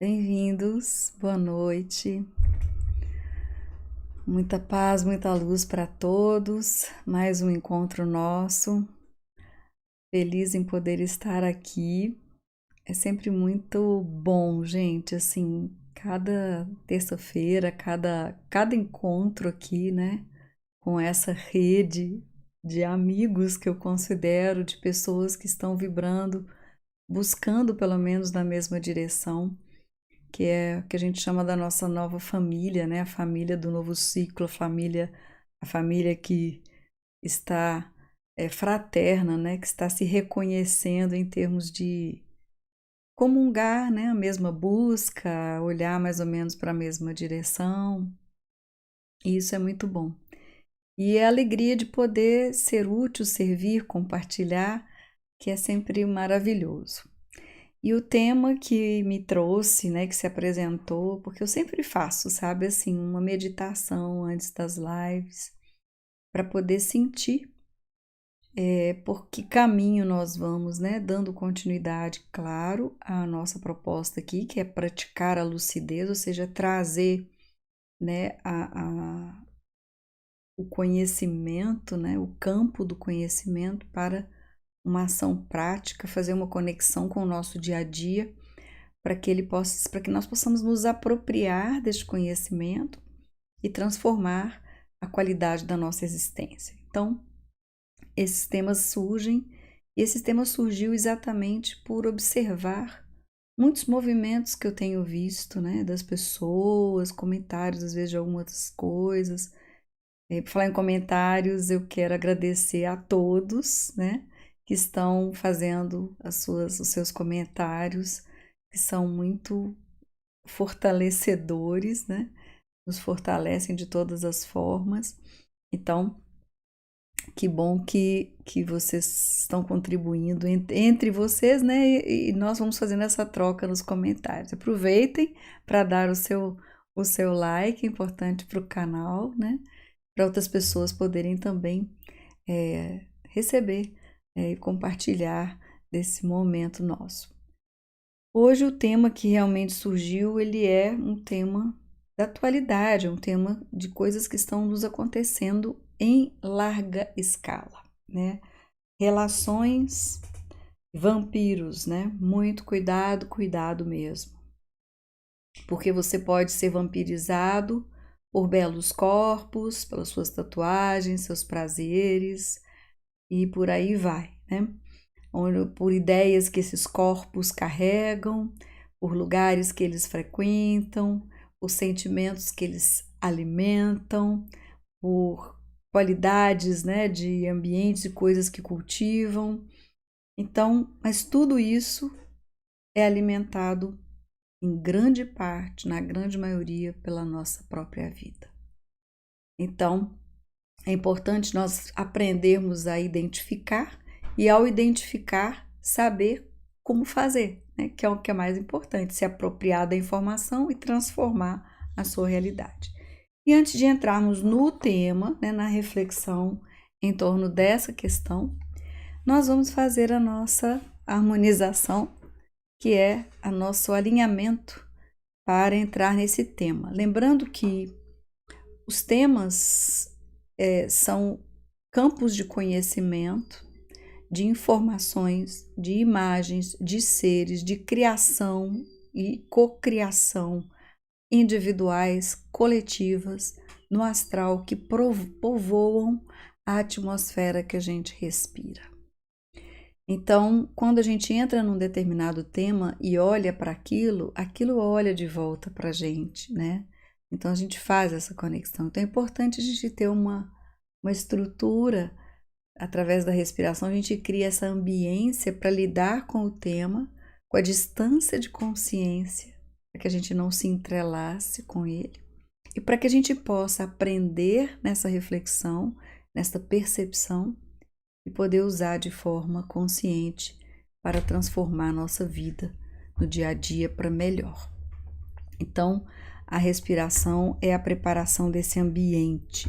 Bem-vindos, boa noite. Muita paz, muita luz para todos. Mais um encontro nosso. Feliz em poder estar aqui. É sempre muito bom, gente, assim, cada terça-feira, cada encontro aqui, né, com essa rede de amigos que eu considero, de pessoas que estão vibrando, buscando pelo menos na mesma direção, que é o que a gente chama da nossa nova família, né? A família do novo ciclo, a família que está fraterna, né? Que está se reconhecendo em termos de comungar, né? A mesma busca, olhar mais ou menos para a mesma direção. E isso é muito bom. E é a alegria de poder ser útil, servir, compartilhar, que é sempre maravilhoso. E o tema que me trouxe, né, que se apresentou, porque eu sempre faço, sabe, assim, uma meditação antes das lives, para poder sentir por que caminho nós vamos, né, dando continuidade, claro, à nossa proposta aqui, que é praticar a lucidez, ou seja, trazer, né, o conhecimento, né, o campo do conhecimento para uma ação prática, fazer uma conexão com o nosso dia a dia, para que nós possamos nos apropriar deste conhecimento e transformar a qualidade da nossa existência. Então, esses temas surgem, e esse tema surgiu exatamente por observar muitos movimentos que eu tenho visto, né, das pessoas, comentários às vezes de algumas coisas. Por falar em comentários, eu quero agradecer a todos, né, que estão fazendo os seus comentários, que são muito fortalecedores, né? Nos fortalecem de todas as formas. Então, que bom que vocês estão contribuindo entre vocês, né? E nós vamos fazendo essa troca nos comentários. Aproveitem para dar o seu like, importante para o canal, né? Para outras pessoas poderem também receber e compartilhar desse momento nosso. Hoje o tema que realmente surgiu, ele é um tema da atualidade, um tema de coisas que estão nos acontecendo em larga escala, né? Relações, vampiros, né? Muito cuidado, cuidado mesmo. Porque você pode ser vampirizado por belos corpos, pelas suas tatuagens, seus prazeres e por aí vai, né? Por ideias que esses corpos carregam, por lugares que eles frequentam, por sentimentos que eles alimentam, por qualidades, né, de ambientes e coisas que cultivam. Então, mas tudo isso é alimentado em grande parte, na grande maioria, pela nossa própria vida. Então, é importante nós aprendermos a identificar e, ao identificar, saber como fazer, né? Que é o que é mais importante, se apropriar da informação e transformar a sua realidade. E antes de entrarmos no tema, né, na reflexão em torno dessa questão, nós vamos fazer a nossa harmonização, que é o nosso alinhamento para entrar nesse tema. Lembrando que os temas são campos de conhecimento, de informações, de imagens, de seres, de criação e cocriação individuais, coletivas, no astral que povoam a atmosfera que a gente respira. Então, quando a gente entra num determinado tema e olha para aquilo, aquilo olha de volta para a gente, né? Então a gente faz essa conexão. Então é importante a gente ter uma estrutura, através da respiração, a gente cria essa ambiência para lidar com o tema, com a distância de consciência, para que a gente não se entrelace com ele e para que a gente possa aprender nessa reflexão, nessa percepção e poder usar de forma consciente para transformar a nossa vida no dia a dia para melhor. Então, a respiração é a preparação desse ambiente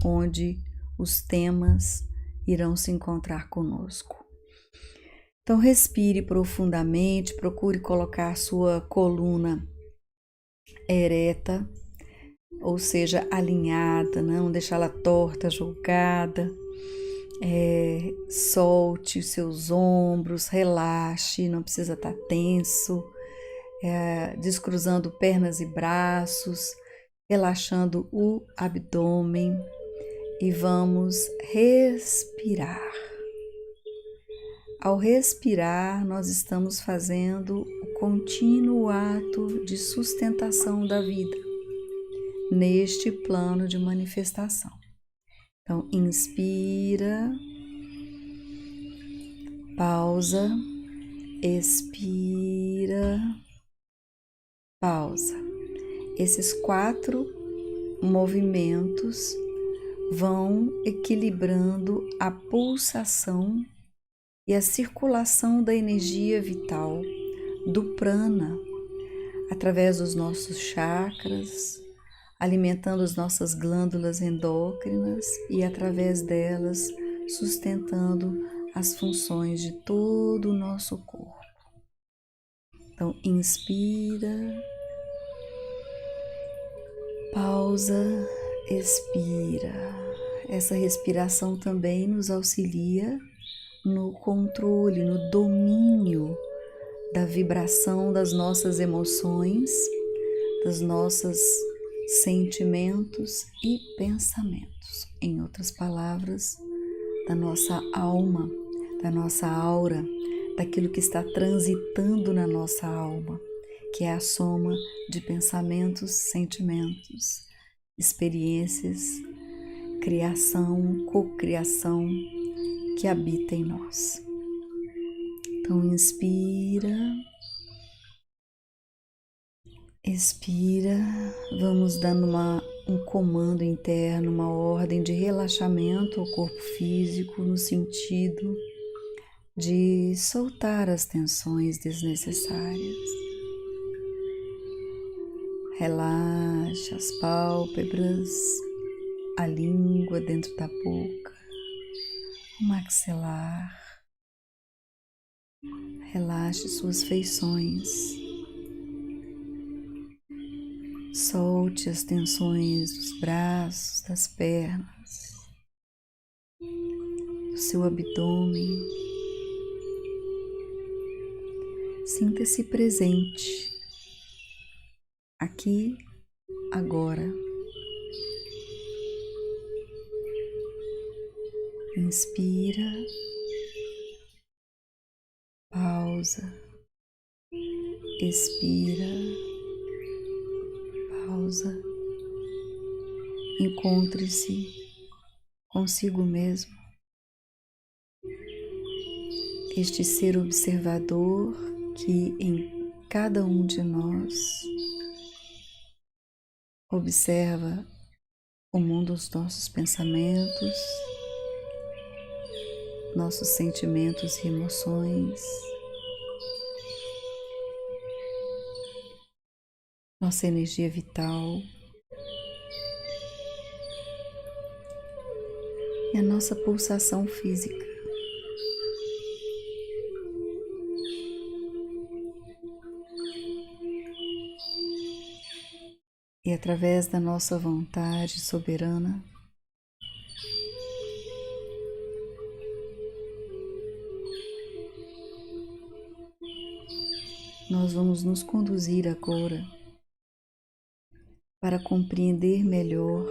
onde os temas irão se encontrar conosco. Então respire profundamente, procure colocar sua coluna ereta, ou seja, alinhada, não deixá-la torta, julgada. Solte os seus ombros, relaxe, não precisa estar tenso, descruzando pernas e braços, relaxando o abdômen e vamos respirar. Ao respirar, nós estamos fazendo o contínuo ato de sustentação da vida neste plano de manifestação. Então, inspira, pausa, expira, pausa. Esses 4 movimentos vão equilibrando a pulsação e a circulação da energia vital, do prana, através dos nossos chakras, alimentando as nossas glândulas endócrinas e através delas sustentando as funções de todo o nosso corpo. Então, inspira, pausa, expira. Essa respiração também nos auxilia no controle, no domínio da vibração das nossas emoções, dos nossos sentimentos e pensamentos. Em outras palavras, da nossa alma, da nossa aura, daquilo que está transitando na nossa alma, que é a soma de pensamentos, sentimentos, experiências, criação, cocriação que habita em nós. Então, inspira, expira, vamos dando um comando interno, uma ordem de relaxamento ao corpo físico no sentido de soltar as tensões desnecessárias. Relaxa as pálpebras, a língua dentro da boca, o maxilar. Relaxe suas feições. Solte as tensões dos braços, das pernas, do seu abdômen. Sinta-se presente, aqui, agora. Inspira, pausa, expira, pausa. Encontre-se consigo mesmo, este ser observador que em cada um de nós observa o mundo dos nossos pensamentos, nossos sentimentos e emoções, nossa energia vital e a nossa pulsação física. E através da nossa vontade soberana, nós vamos nos conduzir agora para compreender melhor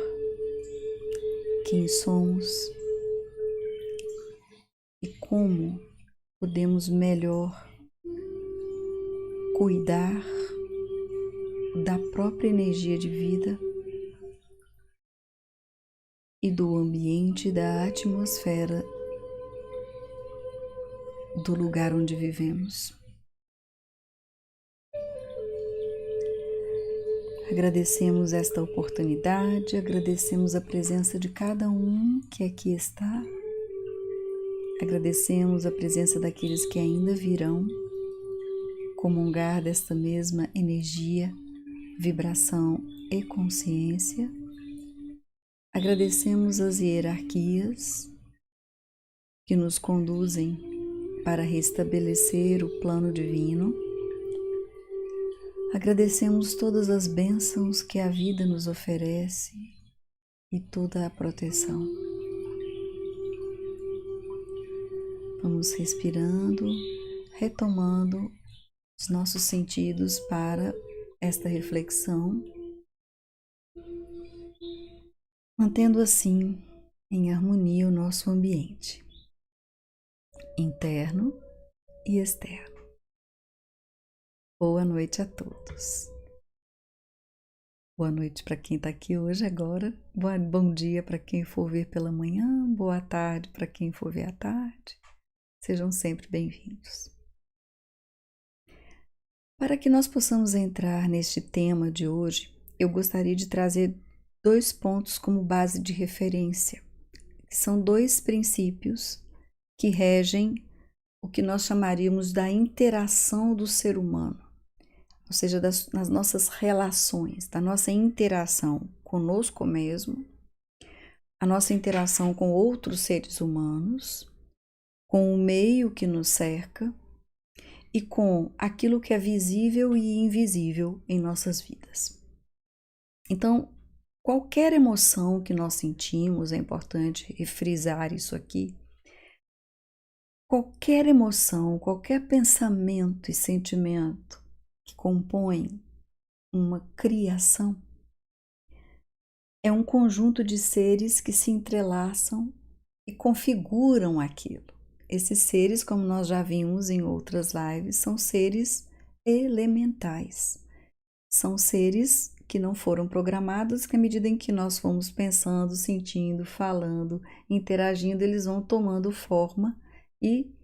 quem somos e como podemos melhor cuidar da própria energia de vida e do ambiente, da atmosfera do lugar onde vivemos. Agradecemos esta oportunidade, agradecemos a presença de cada um que aqui está, agradecemos a presença daqueles que ainda virão comungar desta mesma energia, vibração e consciência. Agradecemos as hierarquias que nos conduzem para restabelecer o plano divino. Agradecemos todas as bênçãos que a vida nos oferece e toda a proteção. Vamos respirando, retomando os nossos sentidos para esta reflexão, mantendo assim em harmonia o nosso ambiente interno e externo. Boa noite a todos. Boa noite para quem está aqui hoje agora. Bom dia para quem for ver pela manhã. Boa tarde para quem for ver à tarde. Sejam sempre bem-vindos. Para que nós possamos entrar neste tema de hoje, eu gostaria de trazer 2 pontos como base de referência, que são 2 princípios que regem o que nós chamaríamos da interação do ser humano, ou seja, nas nossas relações, da nossa interação conosco mesmo, a nossa interação com outros seres humanos, com o meio que nos cerca e com aquilo que é visível e invisível em nossas vidas. Então, qualquer emoção que nós sentimos, é importante frisar isso aqui, qualquer emoção, qualquer pensamento e sentimento que compõem uma criação é um conjunto de seres que se entrelaçam e configuram aquilo. Esses seres, como nós já vimos em outras lives, são seres elementais. São seres que não foram programados, que à medida em que nós fomos pensando, sentindo, falando, interagindo, eles vão tomando forma e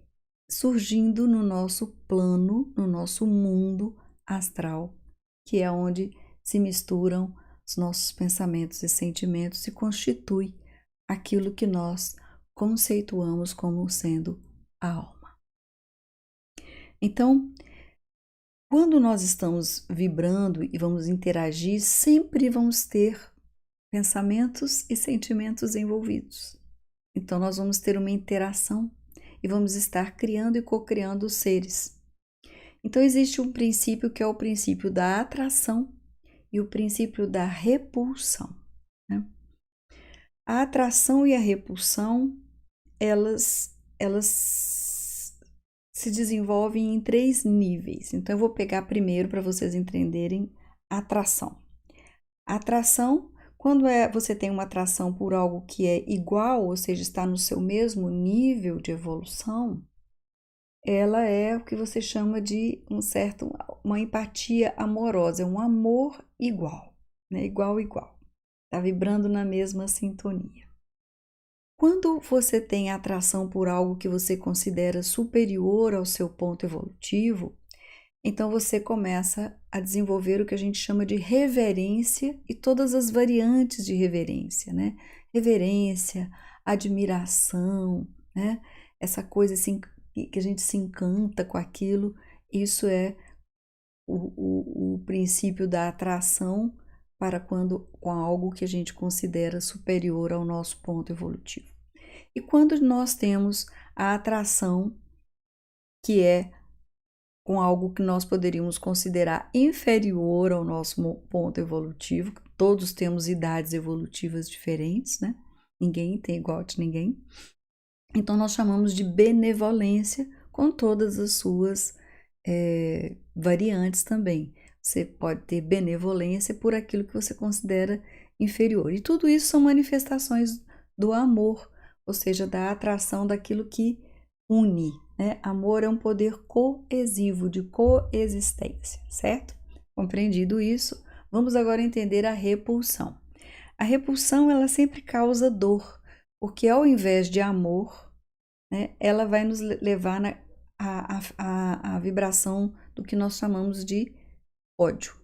surgindo no nosso plano, no nosso mundo astral, que é onde se misturam os nossos pensamentos e sentimentos e constitui aquilo que nós conceituamos como sendo a alma. Então, quando nós estamos vibrando e vamos interagir, sempre vamos ter pensamentos e sentimentos envolvidos. Então, nós vamos ter uma interação e vamos estar criando e co-criando os seres. Então, existe um princípio que é o princípio da atração e o princípio da repulsão, né? A atração e a repulsão, elas se desenvolvem em 3 níveis. Então, eu vou pegar primeiro para vocês entenderem a atração. A atração, quando você tem uma atração por algo que é igual, ou seja, está no seu mesmo nível de evolução, ela é o que você chama de uma empatia amorosa, é um amor igual, né? Igual. Está vibrando na mesma sintonia. Quando você tem atração por algo que você considera superior ao seu ponto evolutivo, então você começa a desenvolver o que a gente chama de reverência e todas as variantes de reverência, né? Reverência, admiração, né? Essa coisa assim que a gente se encanta com aquilo, isso é o princípio da atração para com algo que a gente considera superior ao nosso ponto evolutivo. E quando nós temos a atração que é com algo que nós poderíamos considerar inferior ao nosso ponto evolutivo, todos temos idades evolutivas diferentes, né? Ninguém tem igual de ninguém. Então, nós chamamos de benevolência com todas as suas variantes também. Você pode ter benevolência por aquilo que você considera inferior. E tudo isso são manifestações do amor, ou seja, da atração daquilo que une, né? Amor é um poder coesivo, de coexistência, certo? Compreendido isso, vamos agora entender a repulsão. A repulsão, ela sempre causa dor, porque ao invés de amor, né, ela vai nos levar à vibração do que nós chamamos de ódio.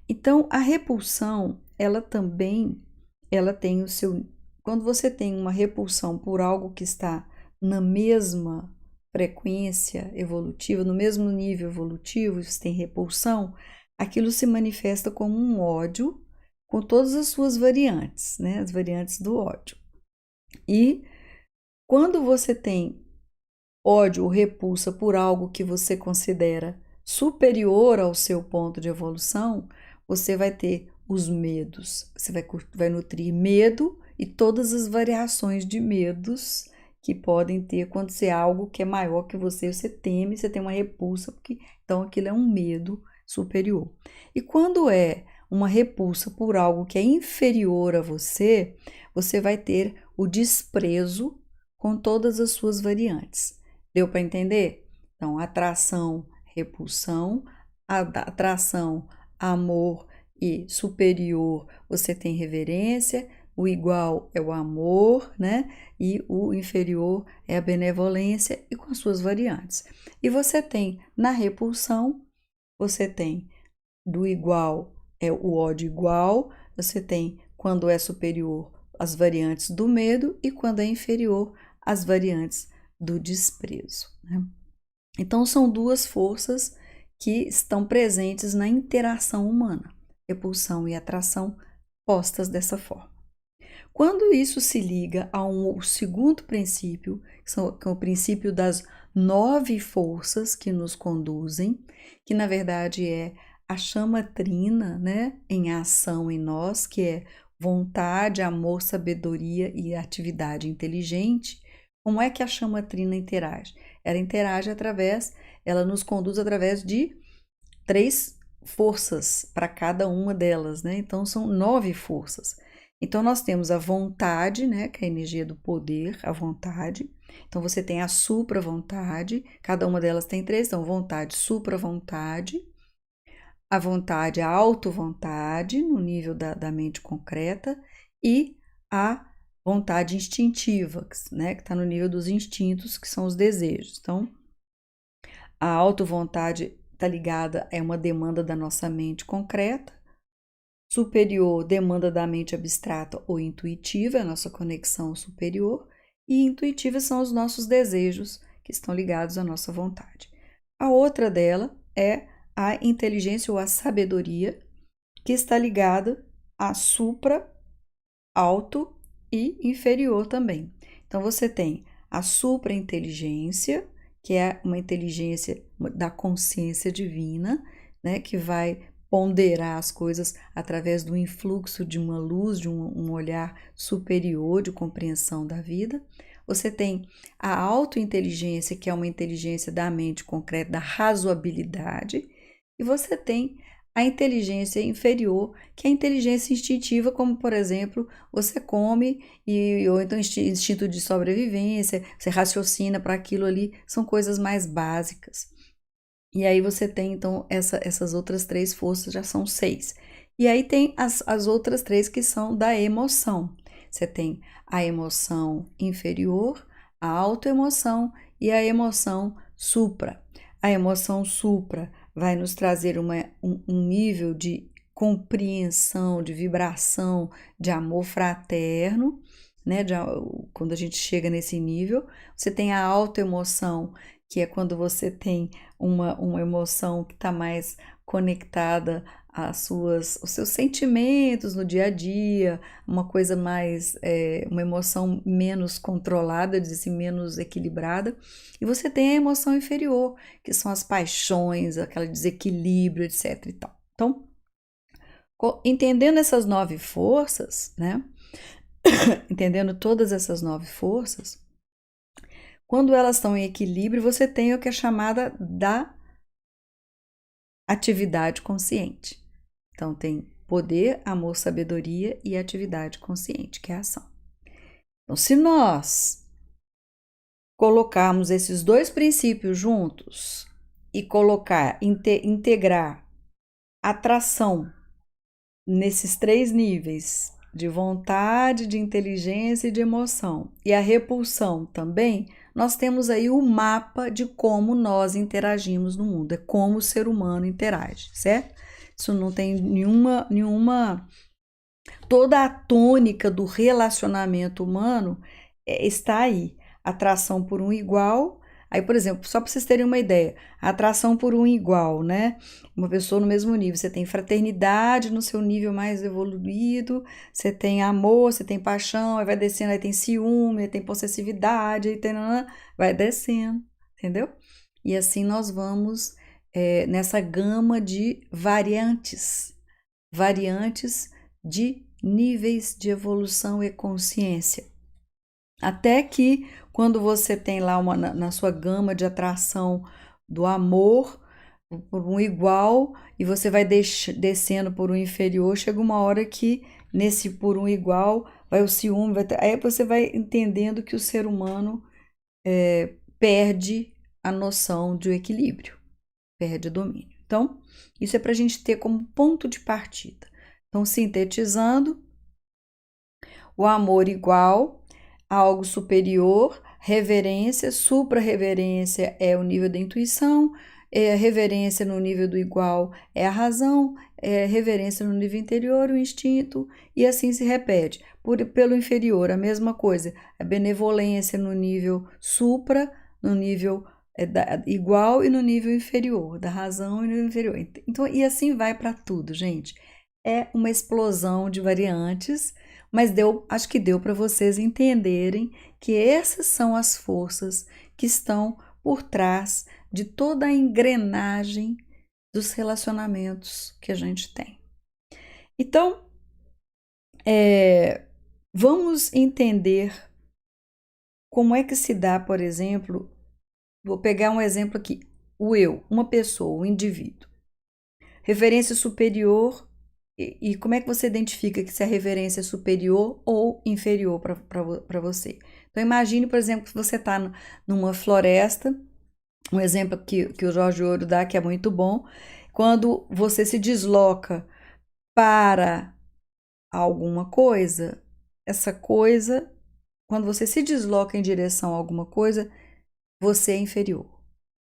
Então, a repulsão, ela tem o seu... Quando você tem uma repulsão por algo que está na mesma frequência evolutiva, no mesmo nível evolutivo, você tem repulsão, aquilo se manifesta como um ódio com todas as suas variantes, né? As variantes do ódio. E quando você tem ódio ou repulsa por algo que você considera superior ao seu ponto de evolução, você vai ter os medos. Você vai nutrir medo e todas as variações de medos que podem ter quando você é algo que é maior que você teme, você tem uma repulsa, porque então aquilo é um medo superior. E quando é uma repulsa por algo que é inferior a você, você vai ter o desprezo com todas as suas variantes. Deu para entender? Então, atração, repulsão, atração, amor e superior, você tem reverência, o igual é o amor, né? E o inferior é a benevolência e com as suas variantes. E você tem na repulsão, você tem do igual é o ódio igual, você tem quando é superior as variantes do medo e quando é inferior as variantes do desprezo, né? Então são duas forças que estão presentes na interação humana, repulsão e atração postas dessa forma. Quando isso se liga ao segundo princípio, que é o princípio das 9 forças que nos conduzem, que na verdade é a chama trina, né, em ação em nós, que é vontade, amor, sabedoria e atividade inteligente. Como é que a chama trina interage? Ela nos conduz através de 3 forças para cada uma delas, né? Então são 9 forças. Então nós temos a vontade, né, que é a energia do poder, a vontade. Então você tem a supra-vontade, cada uma delas tem 3, então vontade, supra-vontade, a vontade, a auto-vontade, no nível da mente concreta, e a vontade instintiva, né, que está no nível dos instintos, que são os desejos. Então, a auto-vontade está ligada a uma demanda da nossa mente concreta, superior, demanda da mente abstrata ou intuitiva, a nossa conexão superior, e intuitiva são os nossos desejos, que estão ligados à nossa vontade. A outra dela é a inteligência ou a sabedoria, que está ligada a supra, alto e inferior também. Então você tem a supra-inteligência, que é uma inteligência da consciência divina, né, que vai ponderar as coisas através do influxo de uma luz, de um olhar superior de compreensão da vida. Você tem a autointeligência, que é uma inteligência da mente concreta, da razoabilidade, e você tem a inteligência inferior, que é a inteligência instintiva, como por exemplo, você come ou então instinto de sobrevivência, você raciocina para aquilo ali, são coisas mais básicas. E aí você tem então essas outras 3 forças, já são 6. E aí tem as outras 3 que são da emoção. Você tem a emoção inferior, a autoemoção e a emoção supra. A emoção supra vai nos trazer um nível de compreensão, de vibração, de amor fraterno, né? Quando a gente chega nesse nível, você tem a autoemoção, que é quando você tem uma emoção que está mais conectada aos seus sentimentos no dia a dia, uma coisa mais, uma emoção menos controlada, assim, menos equilibrada. E você tem a emoção inferior, que são as paixões, aquele desequilíbrio, etc. e tal. Então, entendendo essas 9 forças, né? Entendendo todas essas 9 forças, quando elas estão em equilíbrio, você tem o que é chamada da atividade consciente. Então, tem poder, amor, sabedoria e atividade consciente, que é a ação. Então, se nós colocarmos esses 2 princípios juntos e integrar atração nesses 3 níveis, de vontade, de inteligência e de emoção, e a repulsão também, nós temos aí o mapa de como nós interagimos no mundo, é como o ser humano interage, certo? Isso não tem nenhuma toda a tônica do relacionamento humano está aí. Atração por um igual. Aí, por exemplo, só para vocês terem uma ideia, a atração por um igual, né? Uma pessoa no mesmo nível. Você tem fraternidade no seu nível mais evoluído, você tem amor, você tem paixão, aí vai descendo, aí tem ciúme, aí tem possessividade, aí tem... vai descendo. entendeu? E assim nós vamos nessa gama de variantes de níveis de evolução e consciência. Até que quando você tem lá na sua gama de atração do amor por um igual e você vai descendo por um inferior, chega uma hora que nesse por um igual vai o ciúme, aí você vai entendendo que o ser humano perde a noção de equilíbrio, perde o domínio. Então, isso é para a gente ter como ponto de partida. Então, sintetizando, o amor igual a algo superior, reverência, supra-reverência é o nível da intuição, reverência no nível do igual é a razão, reverência no nível interior, o instinto, e assim se repete. Pelo inferior, a mesma coisa, a benevolência no nível supra, no nível igual e no nível inferior, da razão e no nível inferior. Então, e assim vai para tudo, gente. É uma explosão de variantes, mas acho que deu para vocês entenderem que essas são as forças que estão por trás de toda a engrenagem dos relacionamentos que a gente tem. Então, vamos entender como é que se dá, por exemplo, vou pegar um exemplo aqui, o eu, uma pessoa, um indivíduo. Referência superior, e como é que você identifica que se a referência é superior ou inferior para você? Então imagine, por exemplo, que você está numa floresta, um exemplo que o Jorge Ouro dá, que é muito bom, quando você se desloca para alguma coisa, essa coisa, quando você se desloca em direção a alguma coisa, você é inferior.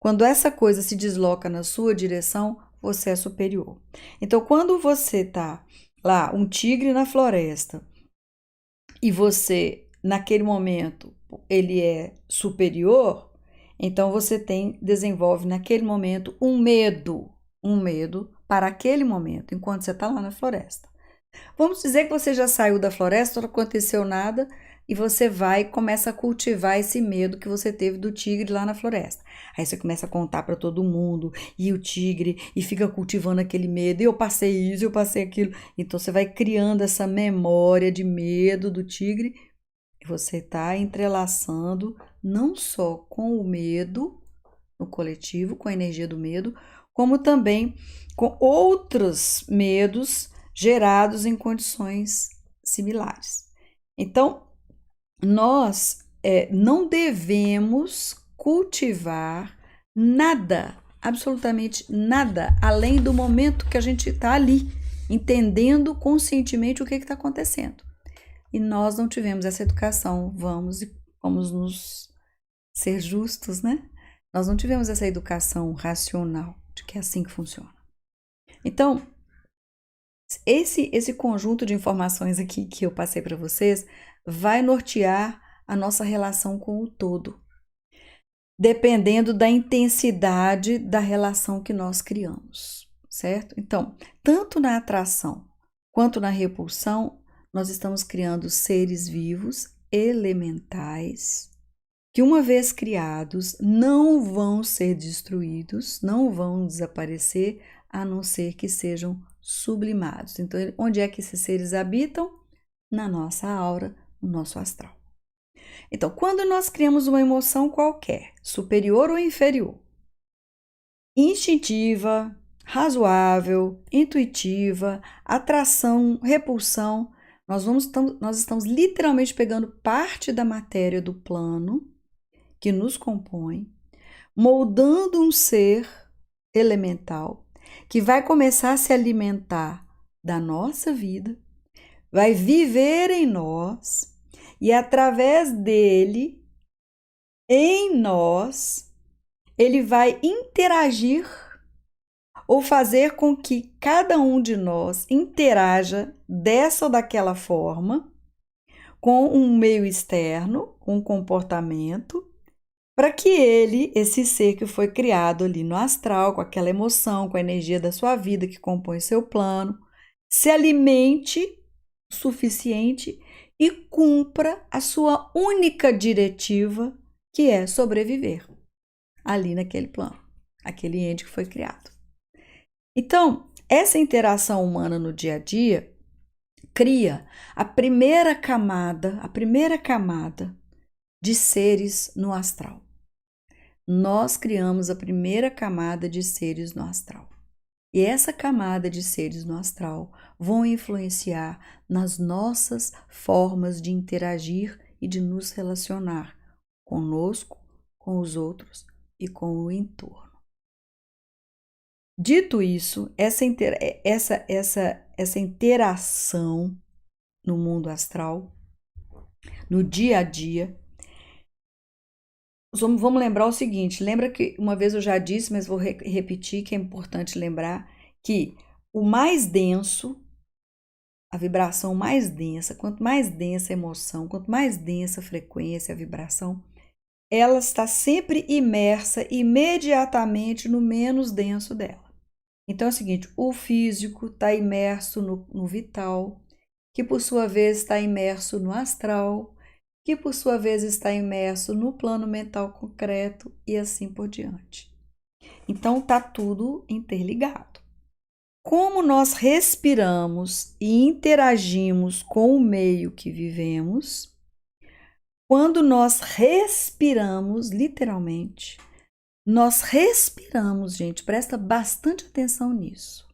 Quando essa coisa se desloca na sua direção, você é superior. Então, quando você tá lá, um tigre na floresta, e você, naquele momento, ele é superior, então você desenvolve naquele momento um medo para aquele momento, enquanto você está lá na floresta. Vamos dizer que você já saiu da floresta, não aconteceu nada, e você vai e começa a cultivar esse medo que você teve do tigre lá na floresta. Aí você começa a contar para todo mundo, e o tigre, e fica cultivando aquele medo, e eu passei isso, eu passei aquilo. Então você vai criando essa memória de medo do tigre, e você está entrelaçando não só com o medo no coletivo, com a energia do medo, como também com outros medos gerados em condições similares. Então, nós não devemos cultivar nada, absolutamente nada, além do momento que a gente está ali, entendendo conscientemente o que está acontecendo. E nós não tivemos essa educação, vamos nos ser justos, né? Nós não tivemos essa educação racional de que é assim que funciona. Então, esse conjunto de informações aqui que eu passei para vocês vai nortear a nossa relação com o todo, dependendo da intensidade da relação que nós criamos, certo? Então, tanto na atração quanto na repulsão, nós estamos criando seres vivos, elementais, que uma vez criados não vão ser destruídos, não vão desaparecer, a não ser que sejam sublimados. Então, onde é que esses seres habitam? Na nossa aura, no nosso astral. Então, quando nós criamos uma emoção qualquer, superior ou inferior, instintiva, razoável, intuitiva, atração, repulsão, nós estamos literalmente pegando parte da matéria do plano que nos compõe, moldando um ser elemental que vai começar a se alimentar da nossa vida, vai viver em nós e através dele, em nós, ele vai interagir ou fazer com que cada um de nós interaja dessa ou daquela forma com um meio externo, com um comportamento, para que ele, esse ser que foi criado ali no astral, com aquela emoção, com a energia da sua vida que compõe seu plano, se alimente o suficiente e cumpra a sua única diretiva, que é sobreviver. ali naquele plano, aquele ente que foi criado. Então, essa interação humana no dia a dia cria a primeira camada de seres no astral. Nós criamos a primeira camada de seres no astral. E essa camada de seres no astral vão influenciar nas nossas formas de interagir e de nos relacionar conosco, com os outros e com o entorno. Dito isso, essa interação no mundo astral, no dia a dia, vamos lembrar o seguinte, lembra que uma vez eu já disse, mas vou repetir que é importante lembrar que o mais denso, a vibração mais densa, quanto mais densa a emoção, quanto mais densa a frequência, a vibração, ela está sempre imersa imediatamente no menos denso dela. Então é o seguinte, o físico está imerso no vital, que por sua vez está imerso no astral, que por sua vez está imerso no plano mental concreto e assim por diante. Então está tudo interligado. Como nós respiramos e interagimos com o meio que vivemos, quando nós respiramos, literalmente, nós respiramos, gente, presta bastante atenção nisso.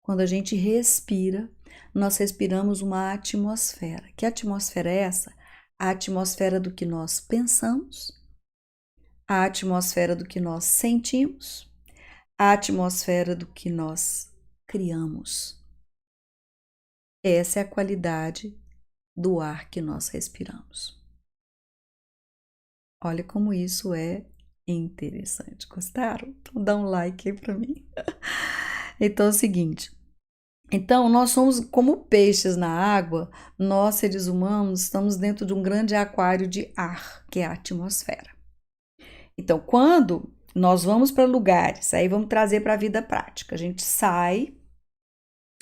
Quando a gente respira, nós respiramos uma atmosfera. Que atmosfera é essa? A atmosfera do que nós pensamos, a atmosfera do que nós sentimos, a atmosfera do que nós criamos. Essa é a qualidade do ar que nós respiramos. Olha como isso é interessante. Gostaram? Então dá um like aí para mim. Então é o seguinte. Então, nós somos como peixes na água, nós, seres humanos, estamos dentro de um grande aquário de ar, que é a atmosfera. Então, quando nós vamos para lugares, aí vamos trazer para a vida prática, a gente sai,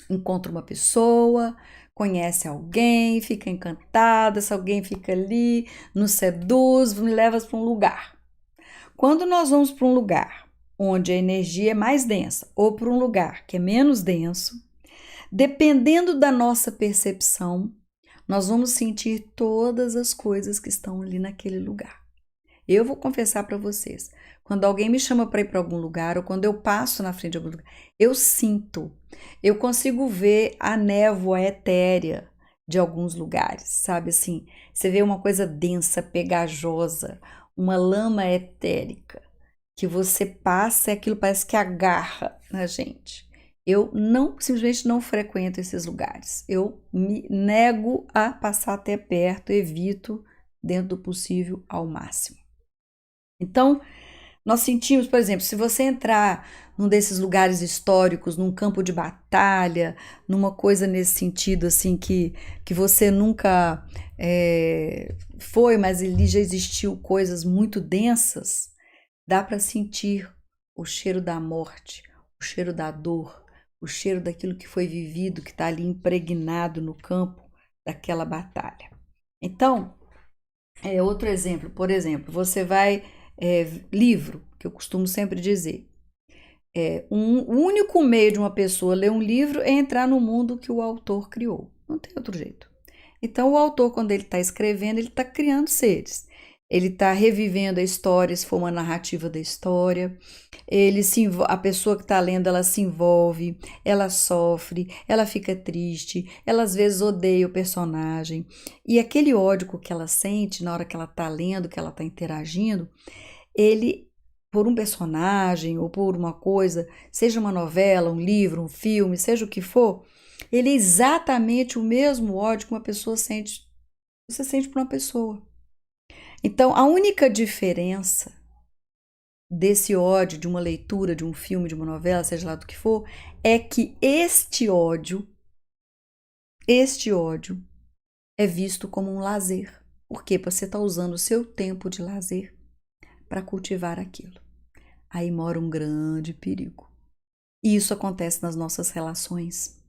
encontra uma pessoa, conhece alguém, fica encantada, se alguém fica ali, nos seduz, me leva para um lugar. Quando nós vamos para um lugar onde a energia é mais densa, ou para um lugar que é menos denso, dependendo da nossa percepção, nós vamos sentir todas as coisas que estão ali naquele lugar. Eu vou confessar para vocês, quando alguém me chama para ir para algum lugar, ou quando eu passo na frente de algum lugar, eu sinto, eu consigo ver a névoa etérea de alguns lugares, sabe assim? Você vê uma coisa densa, pegajosa, uma lama etérica, que você passa e aquilo parece que agarra na gente. Eu simplesmente não frequento esses lugares. Eu me nego a passar até perto, evito dentro do possível ao máximo. Então, nós sentimos, por exemplo, se você entrar num desses lugares históricos, num campo de batalha, numa coisa nesse sentido assim que você nunca foi, mas ali já existiu coisas muito densas, dá para sentir o cheiro da morte, o cheiro da dor, o cheiro daquilo que foi vivido, que está ali impregnado no campo daquela batalha. Então, outro exemplo, por exemplo, você vai, livro, que eu costumo sempre dizer, o único meio de uma pessoa ler um livro é entrar no mundo que o autor criou, não tem outro jeito. Então, o autor, quando ele está escrevendo, ele está criando seres. Ele está revivendo a história, se for uma narrativa da história. A pessoa que está lendo, ela se envolve, ela sofre, ela fica triste, ela às vezes odeia o personagem. E aquele ódio que ela sente na hora que ela está lendo, que ela está interagindo, ele, por um personagem ou por uma coisa, seja uma novela, um livro, um filme, seja o que for, ele é exatamente o mesmo ódio que uma pessoa sente, você sente por uma pessoa. Então, a única diferença desse ódio, de uma leitura, de um filme, de uma novela, seja lá do que for, é que este ódio é visto como um lazer. Por quê? Porque você está usando o seu tempo de lazer para cultivar aquilo. Aí mora um grande perigo. E isso acontece nas nossas relações.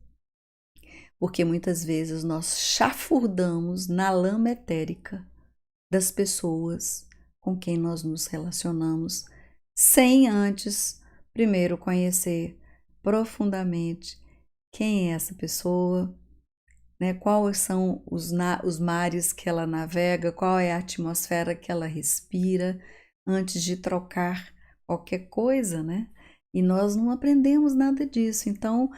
Porque muitas vezes nós chafurdamos na lama etérica das pessoas com quem nós nos relacionamos sem antes primeiro conhecer profundamente quem é essa pessoa, né? Quais são os mares que ela navega, qual é a atmosfera que ela respira, antes de trocar qualquer coisa, né? E nós não aprendemos nada disso. Então,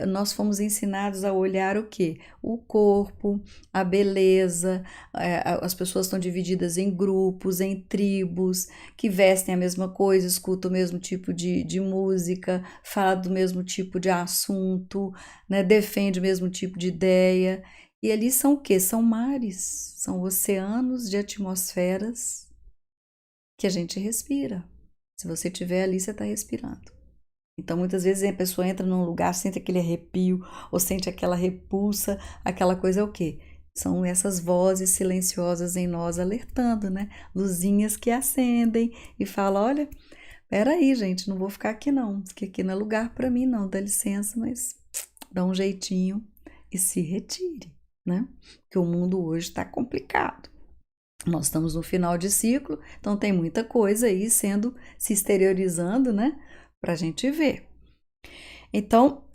nós fomos ensinados a olhar o quê? O corpo, a beleza. As pessoas estão divididas em grupos, em tribos, que vestem a mesma coisa, escutam o mesmo tipo de música, falam do mesmo tipo de assunto, né? Defende o mesmo tipo de ideia. E ali são o quê? São mares, são oceanos de atmosferas que a gente respira. Se você estiver ali, você está respirando. Então, muitas vezes a pessoa entra num lugar, sente aquele arrepio, ou sente aquela repulsa, aquela coisa é o quê? São essas vozes silenciosas em nós alertando, né? Luzinhas que acendem e falam, olha, peraí, gente, não vou ficar aqui não, porque aqui não é lugar para mim não, dá licença, mas dá um jeitinho e se retire, né? Porque o mundo hoje está complicado. Nós estamos no final de ciclo, então tem muita coisa aí se exteriorizando, né? Para a gente ver. Então,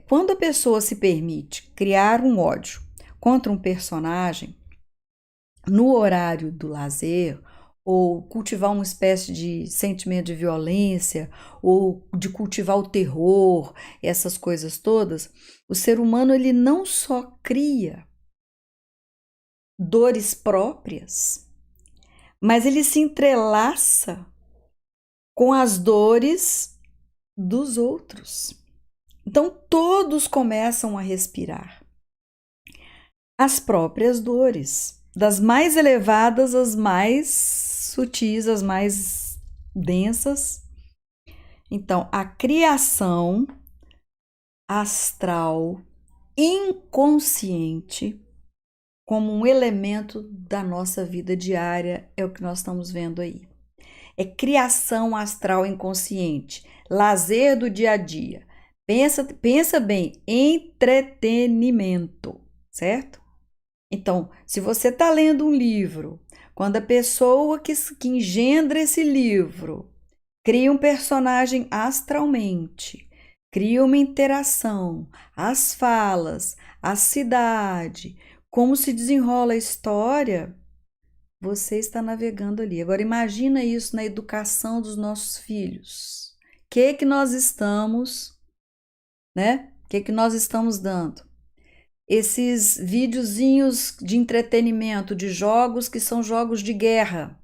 quando a pessoa se permite criar um ódio contra um personagem no horário do lazer, ou cultivar uma espécie de sentimento de violência, ou de cultivar o terror, essas coisas todas, o ser humano ele não só cria dores próprias, mas ele se entrelaça com as dores dos outros. Então todos começam a respirar as próprias dores, das mais elevadas às mais sutis, às mais densas. Então, a criação astral inconsciente como um elemento da nossa vida diária é o que nós estamos vendo aí. É criação astral inconsciente, lazer do dia a dia. Pensa bem, entretenimento, certo? Então, se você está lendo um livro, quando a pessoa que engendra esse livro cria um personagem astralmente, cria uma interação, as falas, a cidade, como se desenrola a história, você está navegando ali. Agora imagina isso na educação dos nossos filhos. O que nós estamos, né? O que nós estamos dando? Esses videozinhos de entretenimento, de jogos que são jogos de guerra.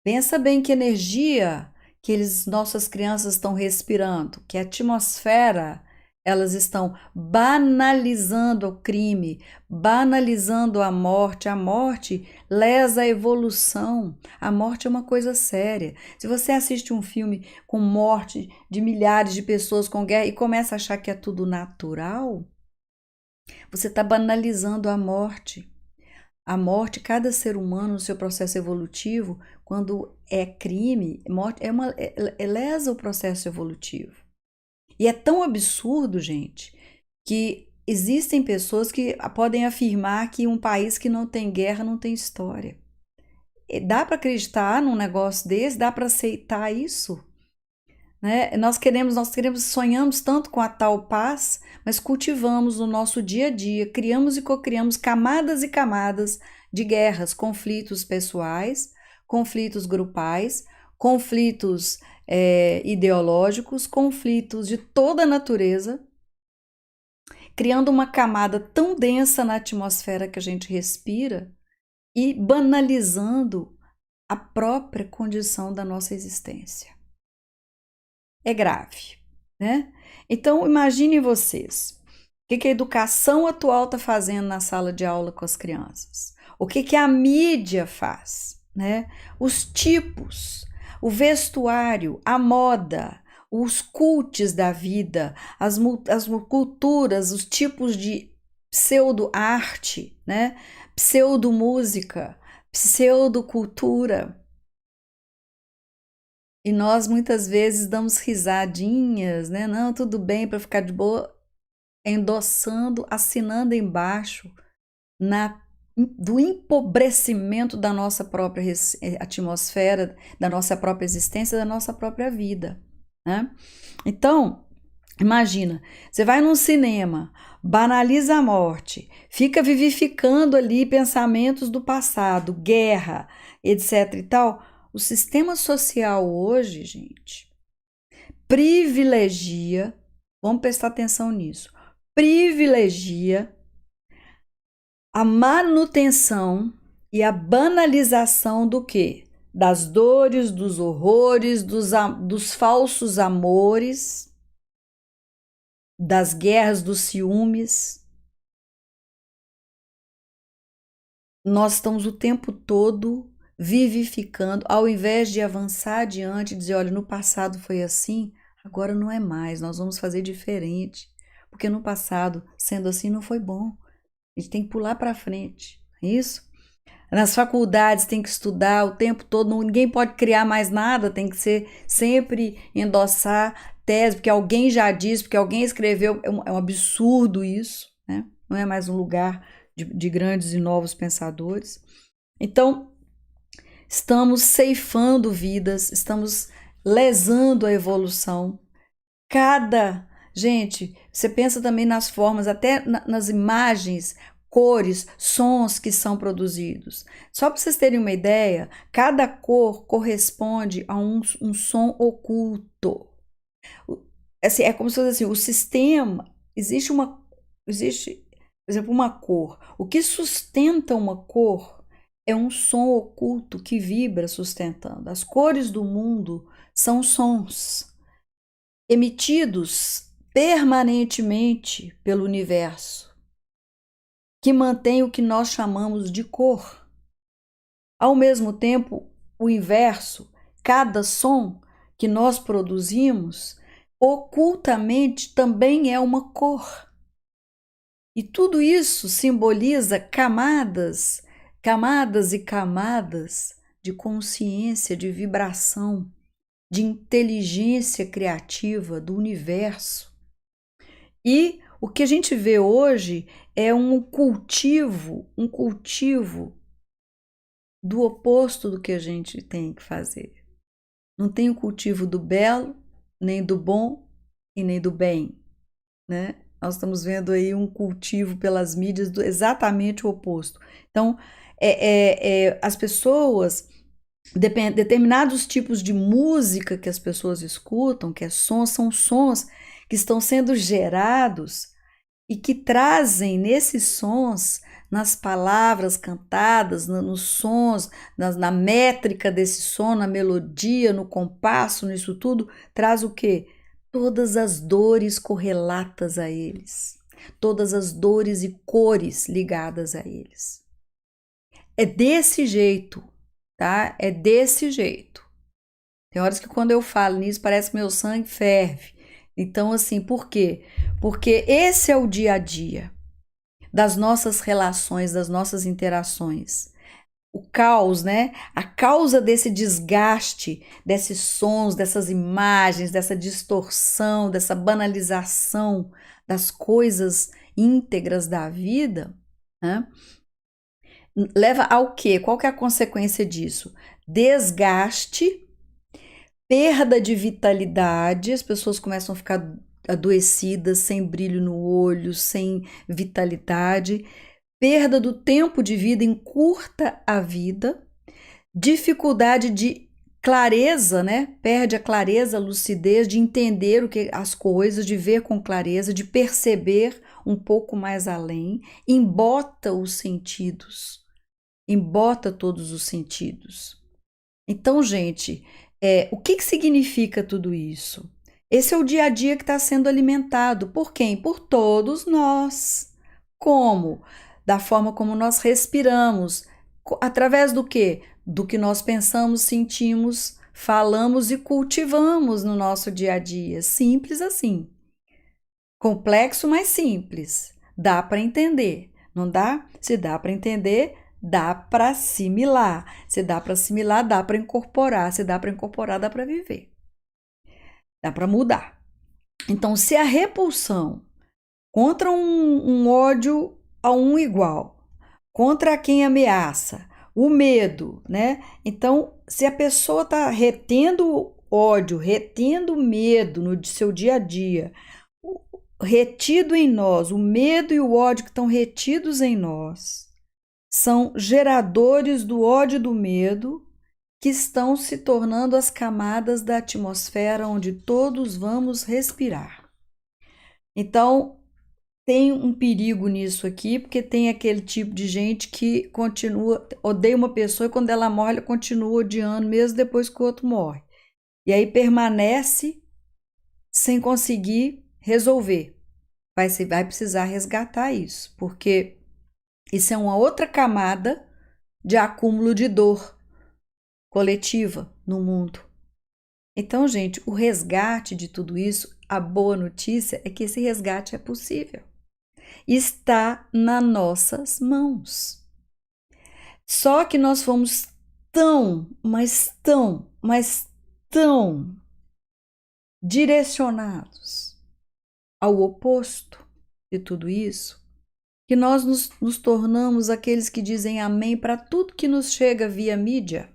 Pensa bem que energia que nossas crianças estão respirando, que atmosfera elas estão banalizando o crime, banalizando a morte. A morte lesa a evolução. A morte é uma coisa séria. Se você assiste um filme com morte de milhares de pessoas com guerra e começa a achar que é tudo natural, você está banalizando a morte. A morte, cada ser humano no seu processo evolutivo, quando é crime, morte lesa o processo evolutivo. E é tão absurdo, gente, que existem pessoas que podem afirmar que um país que não tem guerra não tem história. Dá para acreditar num negócio desse? Dá para aceitar isso? Né? Nós sonhamos tanto com a tal paz, mas cultivamos no nosso dia a dia, criamos e cocriamos camadas e camadas de guerras, conflitos pessoais, conflitos grupais, conflitos ideológicos, conflitos de toda a natureza, criando uma camada tão densa na atmosfera que a gente respira e banalizando a própria condição da nossa existência. É grave, né? Então, imaginem vocês, o que a educação atual está fazendo na sala de aula com as crianças? O que a mídia faz, né? Os tipos, o vestuário, a moda, os cultos da vida, as culturas, os tipos de pseudo-arte, né? Pseudo-música, pseudo-cultura. E nós muitas vezes damos risadinhas, né? Não, tudo bem para ficar de boa, endossando, assinando embaixo na do empobrecimento da nossa própria atmosfera, da nossa própria existência, da nossa própria vida, né? Então, imagina, você vai num cinema, banaliza a morte, fica vivificando ali pensamentos do passado, guerra, etc e tal. O sistema social hoje, gente, privilegia, vamos prestar atenção nisso, privilegia a manutenção e a banalização do quê? Das dores, dos horrores, dos falsos amores, das guerras, dos ciúmes. Nós estamos o tempo todo vivificando, ao invés de avançar adiante e dizer, olha, no passado foi assim, agora não é mais, nós vamos fazer diferente. Porque no passado, sendo assim, não foi bom. A gente tem que pular para frente, é isso? Nas faculdades tem que estudar o tempo todo, ninguém pode criar mais nada, tem que ser sempre endossar tese, porque alguém já disse, porque alguém escreveu, é um absurdo isso, né? Não é mais um lugar de grandes e novos pensadores. Então, estamos ceifando vidas, estamos lesando a evolução. Gente, você pensa também nas formas, até nas imagens, cores, sons que são produzidos. Só para vocês terem uma ideia, cada cor corresponde a um som oculto. Assim, é como se fosse assim, o sistema, existe, por exemplo, uma cor. O que sustenta uma cor é um som oculto que vibra sustentando. As cores do mundo são sons emitidos permanentemente pelo universo, que mantém o que nós chamamos de cor. Ao mesmo tempo, o inverso, cada som que nós produzimos, ocultamente também é uma cor. E tudo isso simboliza camadas, camadas e camadas de consciência, de vibração, de inteligência criativa do universo. E o que a gente vê hoje é um cultivo do oposto do que a gente tem que fazer. Não tem o cultivo do belo, nem do bom e nem do bem, né? Nós estamos vendo aí um cultivo pelas mídias do exatamente o oposto. Então, as pessoas, determinados tipos de música que as pessoas escutam, que é som, são sons que estão sendo gerados e que trazem nesses sons, nas palavras cantadas, nos sons, na métrica desse som, na melodia, no compasso, nisso tudo, traz o quê? Todas as dores correlatas a eles, todas as dores e cores ligadas a eles. É desse jeito, tá? É desse jeito. Tem horas que quando eu falo nisso, parece que meu sangue ferve. Então, assim, por quê? Porque esse é o dia a dia das nossas relações, das nossas interações. O caos, né? A causa desse desgaste, desses sons, dessas imagens, dessa distorção, dessa banalização das coisas íntegras da vida, né? Leva ao quê? Qual que é a consequência disso? Desgaste, perda de vitalidade, as pessoas começam a ficar adoecidas, sem brilho no olho, sem vitalidade, perda do tempo de vida, encurta a vida, dificuldade de clareza, né? Perde a clareza, a lucidez de entender as coisas, de ver com clareza, de perceber um pouco mais além, embota os sentidos, embota todos os sentidos. Então, gente, o que significa tudo isso? Esse é o dia a dia que está sendo alimentado. Por quem? Por todos nós. Como? Da forma como nós respiramos. Através do quê? Do que nós pensamos, sentimos, falamos e cultivamos no nosso dia a dia. Simples assim. Complexo, mas simples. Dá para entender. Não dá? Se dá para entender, dá para assimilar. Se dá para assimilar, dá para incorporar. Se dá para incorporar, dá para viver. Dá para mudar. Então, se a repulsão contra um ódio a um igual, contra quem ameaça, o medo, né? Então, se a pessoa está retendo ódio, retendo medo no seu dia a dia, retido em nós, o medo e o ódio que estão retidos em nós, são geradores do ódio e do medo que estão se tornando as camadas da atmosfera onde todos vamos respirar. Então, tem um perigo nisso aqui, porque tem aquele tipo de gente que continua, odeia uma pessoa e quando ela morre, ela continua odiando, mesmo depois que o outro morre. E aí permanece sem conseguir resolver. Vai precisar resgatar isso, porque isso é uma outra camada de acúmulo de dor coletiva no mundo. Então, gente, o resgate de tudo isso, a boa notícia é que esse resgate é possível. Está nas nossas mãos. Só que nós fomos mas tão direcionados ao oposto de tudo isso, que nós nos tornamos aqueles que dizem amém para tudo que nos chega via mídia.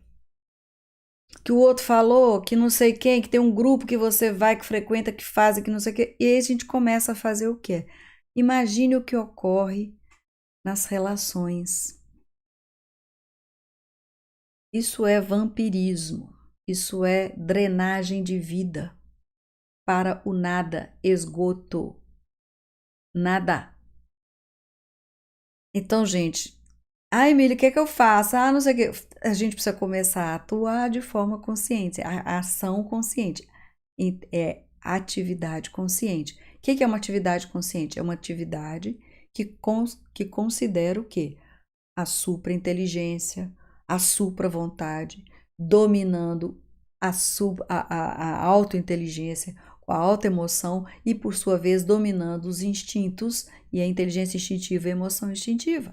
Que o outro falou, que não sei quem, que tem um grupo que você vai, que frequenta, que faz, que não sei o quê. E aí a gente começa a fazer o quê? Imagine o que ocorre nas relações. Isso é vampirismo, isso é drenagem de vida para o nada, esgoto, nada. Então, gente, Emília, o que é que eu faço? Não sei o que. A gente precisa começar a atuar de forma consciente, a ação consciente, é atividade consciente. O que é uma atividade consciente? É uma atividade que considera o quê? A supra-inteligência, a supra-vontade, dominando a autointeligência, a autoemoção e, por sua vez, dominando os instintos e a inteligência instintiva e a emoção instintiva.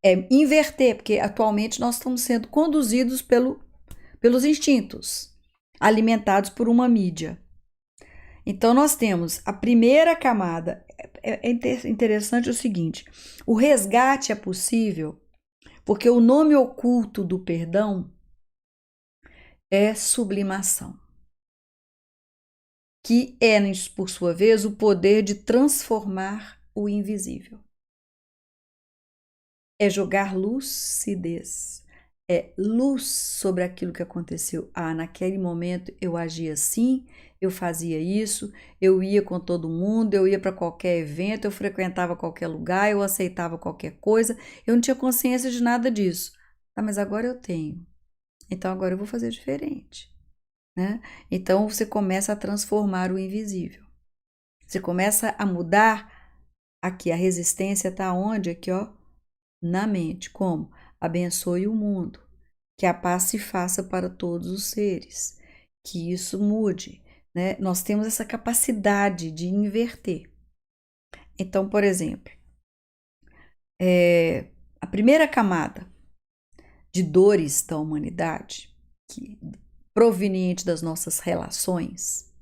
É inverter, porque atualmente nós estamos sendo conduzidos pelos instintos, alimentados por uma mídia. Então, nós temos a primeira camada. É interessante o seguinte: o resgate é possível porque o nome oculto do perdão é sublimação, que é, por sua vez, o poder de transformar o invisível. É jogar lucidez, é luz sobre aquilo que aconteceu. Naquele momento eu agia assim, eu fazia isso, eu ia com todo mundo, eu ia para qualquer evento, eu frequentava qualquer lugar, eu aceitava qualquer coisa, eu não tinha consciência de nada disso. Mas agora eu tenho. Então agora eu vou fazer diferente, né? Então você começa a transformar o invisível. Você começa a mudar aqui, a resistência está onde? Aqui, ó, na mente. Como? Abençoe o mundo, que a paz se faça para todos os seres, que isso mude, né? Nós temos essa capacidade de inverter. Então, por exemplo, a primeira camada de dores da humanidade, que proveniente das nossas relações,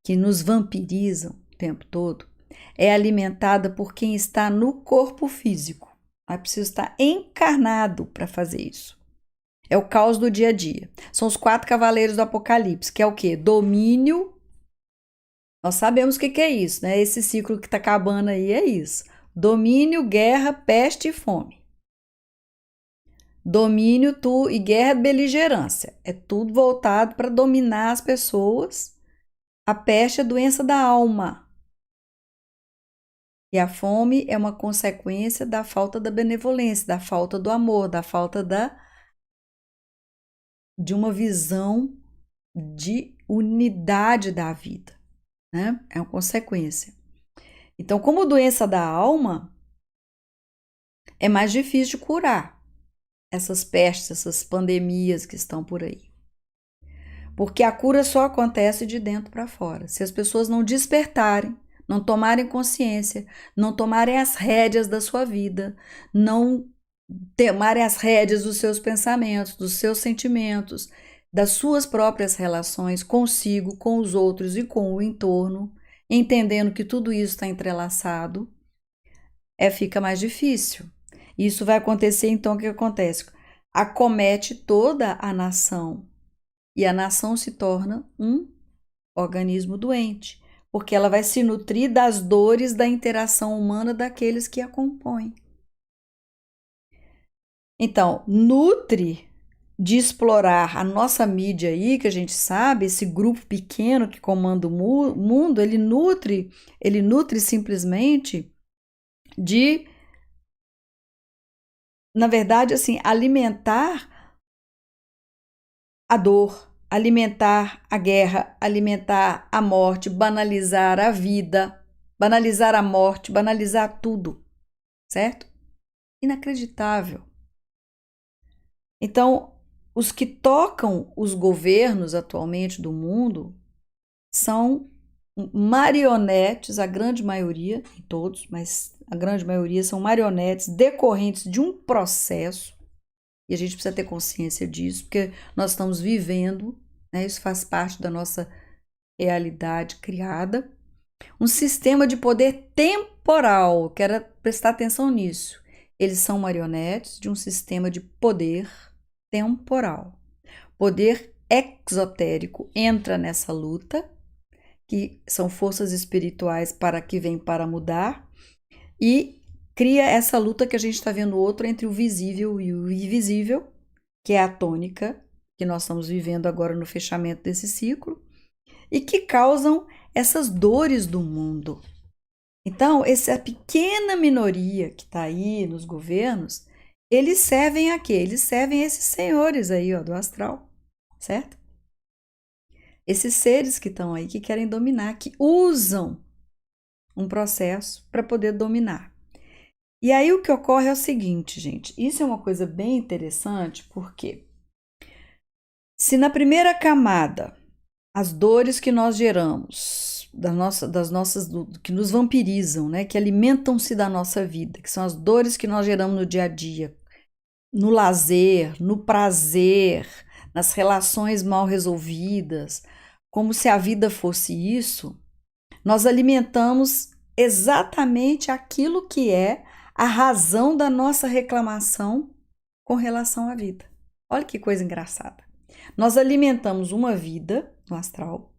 que nos vampirizam o tempo todo, é alimentada por quem está no corpo físico. É preciso estar encarnado para fazer isso. É o caos do dia a dia. São os 4 cavaleiros do Apocalipse, que é o quê? Domínio. Nós sabemos o que é isso, né? Esse ciclo que está acabando aí é isso. Domínio, guerra, peste e fome. Domínio e guerra, beligerância. É tudo voltado para dominar as pessoas. A peste é a doença da alma. E a fome é uma consequência da falta da benevolência, da falta do amor, da falta de uma visão de unidade da vida, né? É uma consequência. Então, como doença da alma, é mais difícil de curar essas pestes, essas pandemias que estão por aí. Porque a cura só acontece de dentro para fora. Se as pessoas não despertarem, não tomarem consciência, não tomarem as rédeas da sua vida, não tomarem as rédeas dos seus pensamentos, dos seus sentimentos, das suas próprias relações consigo, com os outros e com o entorno, entendendo que tudo isso está entrelaçado, fica mais difícil. Isso vai acontecer, então o que acontece? Acomete toda a nação e a nação se torna um organismo doente, porque ela vai se nutrir das dores da interação humana daqueles que a compõem. Então, nutre de explorar a nossa mídia aí, que a gente sabe, esse grupo pequeno que comanda o mundo, ele nutre simplesmente de, na verdade, assim, alimentar a dor, alimentar a guerra, alimentar a morte, banalizar a vida, banalizar a morte, banalizar tudo, certo? Inacreditável. Então, os que tocam os governos atualmente do mundo são marionetes, a grande maioria, nem todos, mas a grande maioria são marionetes decorrentes de um processo, e a gente precisa ter consciência disso, porque nós estamos vivendo, né, isso faz parte da nossa realidade criada, um sistema de poder temporal, quero prestar atenção nisso. Eles são marionetes de um sistema de poder temporal. Poder exotérico entra nessa luta, que são forças espirituais para que vêm para mudar, e cria essa luta que a gente está vendo outro entre o visível e o invisível, que é a tônica que nós estamos vivendo agora no fechamento desse ciclo, e que causam essas dores do mundo. Então, essa pequena minoria que está aí nos governos, eles servem a quê? Eles servem a esses senhores aí, ó, do astral, certo? Esses seres que estão aí, que querem dominar, que usam um processo para poder dominar. E aí o que ocorre é o seguinte, gente, isso é uma coisa bem interessante, porque se na primeira camada as dores que nós geramos, das nossas que nos vampirizam, né, que alimentam-se da nossa vida, que são as dores que nós geramos no dia a dia, no lazer, no prazer, nas relações mal resolvidas, como se a vida fosse isso, nós alimentamos exatamente aquilo que é a razão da nossa reclamação com relação à vida. Olha que coisa engraçada. Nós alimentamos uma vida no astral,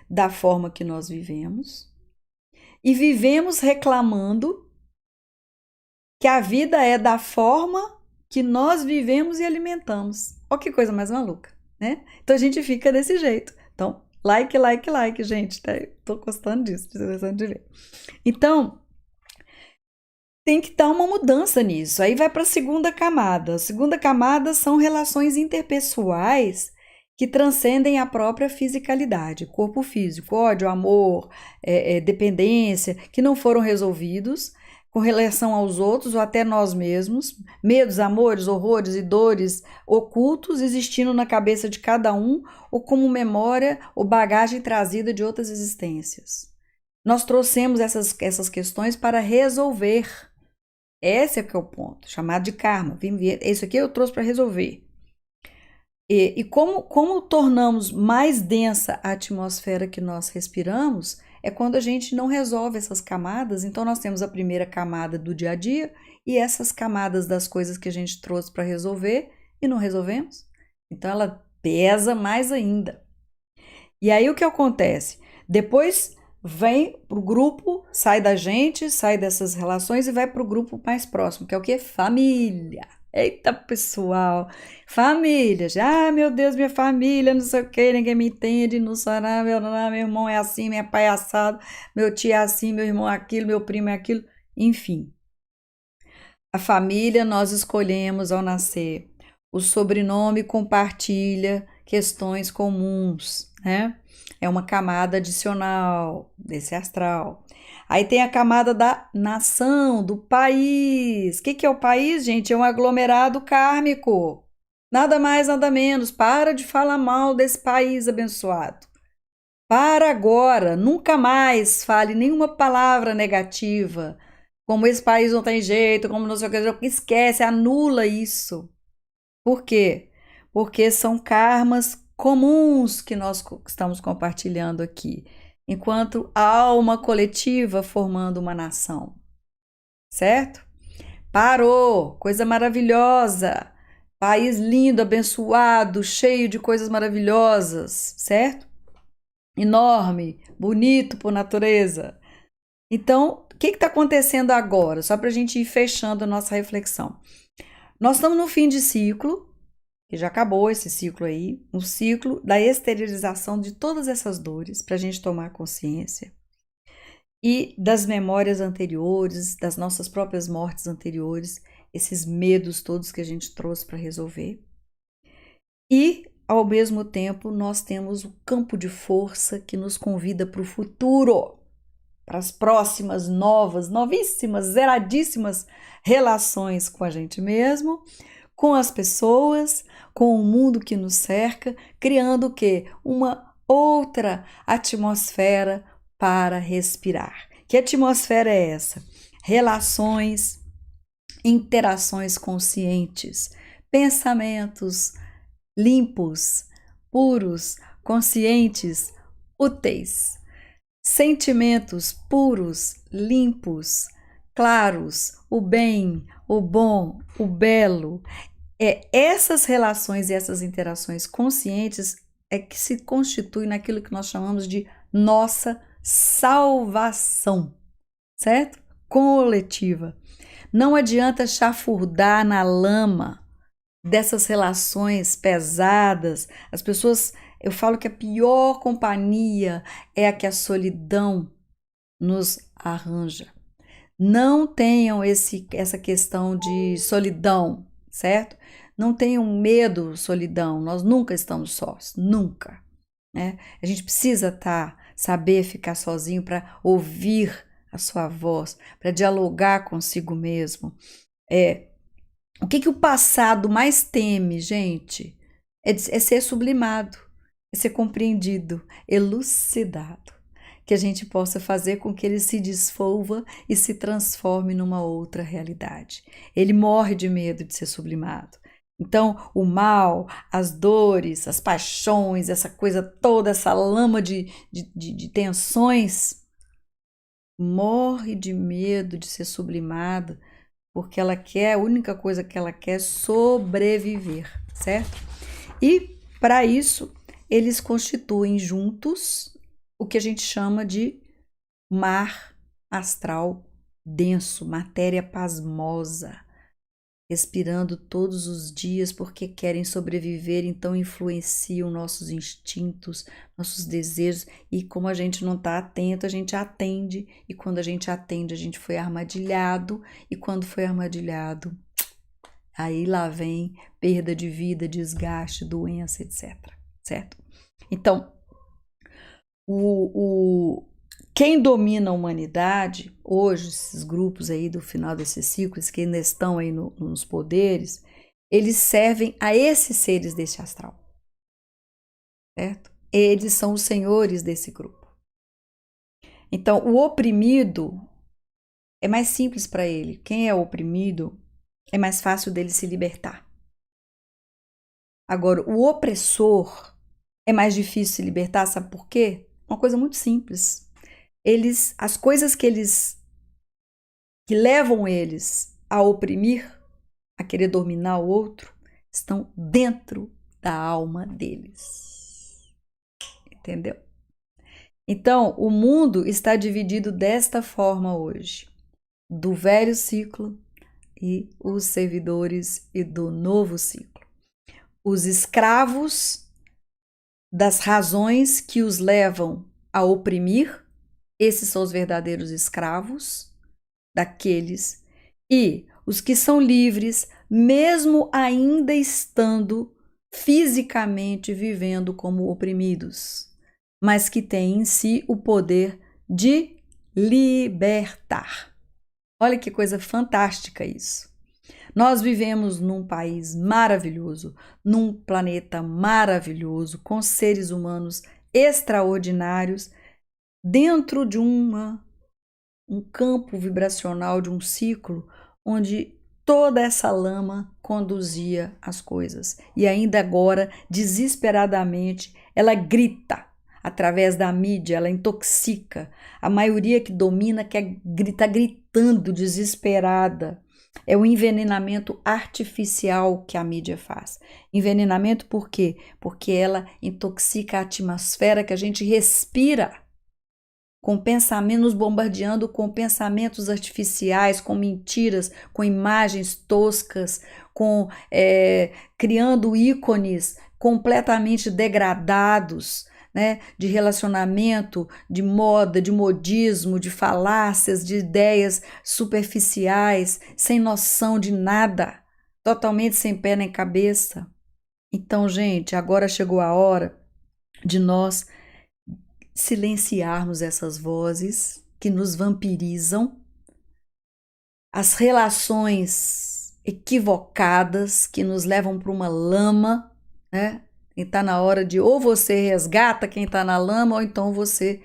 da forma que nós vivemos, e vivemos reclamando que a vida é da forma que nós vivemos e alimentamos. Olha que coisa mais maluca, né? Então a gente fica desse jeito. Então, like, gente. Tô gostando disso, tô gostando de ver. Então, tem que dar uma mudança nisso. Aí vai para a segunda camada. A segunda camada são relações interpessoais que transcendem a própria fisicalidade, corpo físico, ódio, amor, dependência, que não foram resolvidos com relação aos outros ou até nós mesmos, medos, amores, horrores e dores ocultos existindo na cabeça de cada um ou como memória ou bagagem trazida de outras existências. Nós trouxemos essas questões para resolver. Esse é que é o ponto, chamado de karma. Isso aqui eu trouxe para resolver. E como tornamos mais densa a atmosfera que nós respiramos, é quando a gente não resolve essas camadas. Então, nós temos a primeira camada do dia a dia e essas camadas das coisas que a gente trouxe para resolver e não resolvemos. Então, ela pesa mais ainda. E aí, o que acontece? Depois vem para o grupo, sai da gente, sai dessas relações e vai para o grupo mais próximo, que é o quê? Família. Eita, pessoal, família, meu Deus, minha família, não sei o que, ninguém me entende, não sei nada, meu irmão é assim, meu pai é assado, meu tio é assim, meu irmão é aquilo, meu primo é aquilo, enfim. A família nós escolhemos ao nascer, o sobrenome compartilha questões comuns, né? É uma camada adicional desse astral. Aí tem a camada da nação, do país. O que é o país, gente? É um aglomerado kármico. Nada mais, nada menos. Para de falar mal desse país abençoado. Para agora. Nunca mais fale nenhuma palavra negativa. Como esse país não tem jeito, como não sei o que. Esquece, anula isso. Por quê? Porque são karmas comuns que nós estamos compartilhando aqui, enquanto alma coletiva formando uma nação, certo? Parou, coisa maravilhosa. País lindo, abençoado, cheio de coisas maravilhosas, certo? Enorme, bonito por natureza. Então, o que está acontecendo agora? Só para a gente ir fechando a nossa reflexão. Nós estamos no fim de ciclo, que já acabou esse ciclo aí, um ciclo da exteriorização de todas essas dores, para a gente tomar consciência. E das memórias anteriores, das nossas próprias mortes anteriores, esses medos todos que a gente trouxe para resolver. E, ao mesmo tempo, nós temos o campo de força que nos convida para o futuro, para as próximas, novas, novíssimas, zeradíssimas relações com a gente mesmo, com as pessoas, com o mundo que nos cerca, criando o quê? Uma outra atmosfera para respirar. Que atmosfera é essa? Relações, interações conscientes, pensamentos limpos, puros, conscientes, úteis, sentimentos puros, limpos, claros, o bem, o bom, o belo. Essas relações e essas interações conscientes é que se constituem naquilo que nós chamamos de nossa salvação, certo? Coletiva. Não adianta chafurdar na lama dessas relações pesadas. As pessoas, eu falo que a pior companhia é a que a solidão nos arranja. Não tenham essa questão de solidão, certo? Não tenham medo, solidão. Nós nunca estamos sós, nunca. Né? A gente precisa saber ficar sozinho para ouvir a sua voz, para dialogar consigo mesmo. O que o passado mais teme, gente? É ser sublimado, é ser compreendido, elucidado. Que a gente possa fazer com que ele se dissolva e se transforme numa outra realidade. Ele morre de medo de ser sublimado. Então, o mal, as dores, as paixões, essa coisa toda, essa lama de tensões, morre de medo de ser sublimada, porque ela quer, a única coisa que ela quer é sobreviver, certo? E, para isso, eles constituem juntos o que a gente chama de mar astral denso, matéria pasmosa, respirando todos os dias porque querem sobreviver, então influenciam nossos instintos, nossos desejos, e como a gente não está atento, a gente atende, e quando a gente atende, a gente foi armadilhado, e quando foi armadilhado, aí lá vem perda de vida, desgaste, doença, etc. Certo? Então, quem domina a humanidade, hoje, esses grupos aí do final desses ciclos, que ainda estão aí nos poderes, eles servem a esses seres desse astral, certo? Eles são os senhores desse grupo. Então, o oprimido é mais simples para ele. Quem é oprimido, é mais fácil dele se libertar. Agora, o opressor é mais difícil se libertar, sabe por quê? Uma coisa muito simples. As coisas que levam eles a oprimir, a querer dominar o outro, estão dentro da alma deles. Entendeu? Então, o mundo está dividido desta forma hoje, do velho ciclo e os servidores e do novo ciclo. Os escravos das razões que os levam a oprimir, esses são os verdadeiros escravos daqueles, e os que são livres, mesmo ainda estando fisicamente vivendo como oprimidos, mas que têm em si o poder de libertar. Olha que coisa fantástica isso. Nós vivemos num país maravilhoso, num planeta maravilhoso, com seres humanos extraordinários, dentro de um campo vibracional, de um ciclo, onde toda essa lama conduzia as coisas. E ainda agora, desesperadamente, ela grita através da mídia, ela intoxica. A maioria que domina está gritando, desesperada. É o envenenamento artificial que a mídia faz. Envenenamento por quê? Porque ela intoxica a atmosfera que a gente respira, com pensamentos, nos bombardeando com pensamentos artificiais, com mentiras, com imagens toscas, criando ícones completamente degradados, né, de relacionamento, de moda, de modismo, de falácias, de ideias superficiais, sem noção de nada, totalmente sem pé nem cabeça. Então, gente, agora chegou a hora de nós silenciarmos essas vozes que nos vampirizam, as relações equivocadas que nos levam para uma lama, né? E tá na hora de ou você resgata quem está na lama, ou então você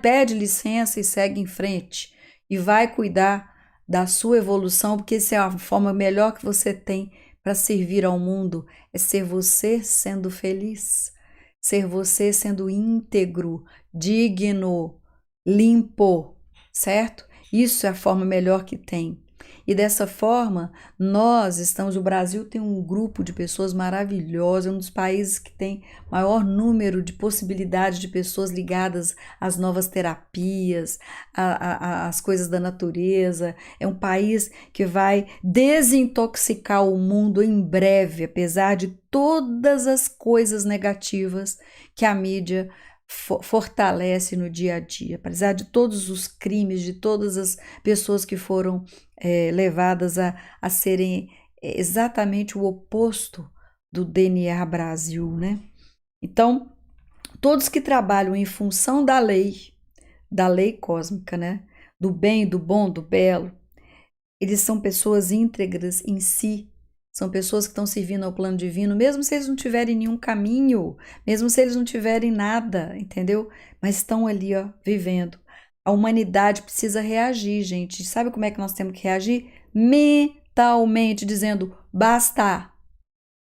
pede licença e segue em frente e vai cuidar da sua evolução, porque essa é a forma melhor que você tem para servir ao mundo, é ser você sendo feliz, ser você sendo íntegro, digno, limpo, certo? Isso é a forma melhor que tem. E dessa forma, o Brasil tem um grupo de pessoas maravilhosas, um dos países que tem maior número de possibilidades de pessoas ligadas às novas terapias, às coisas da natureza. É um país que vai desintoxicar o mundo em breve, apesar de todas as coisas negativas que a mídia fortalece no dia a dia, apesar de todos os crimes, de todas as pessoas que foram levadas a serem exatamente o oposto do DNA Brasil, né? Então, todos que trabalham em função da lei cósmica, né? Do bem, do bom, do belo, eles são pessoas íntegras em si, são pessoas que estão servindo ao plano divino, mesmo se eles não tiverem nenhum caminho, mesmo se eles não tiverem nada, entendeu? Mas estão ali, ó, vivendo. A humanidade precisa reagir, gente. Sabe como é que nós temos que reagir? Mentalmente, dizendo basta.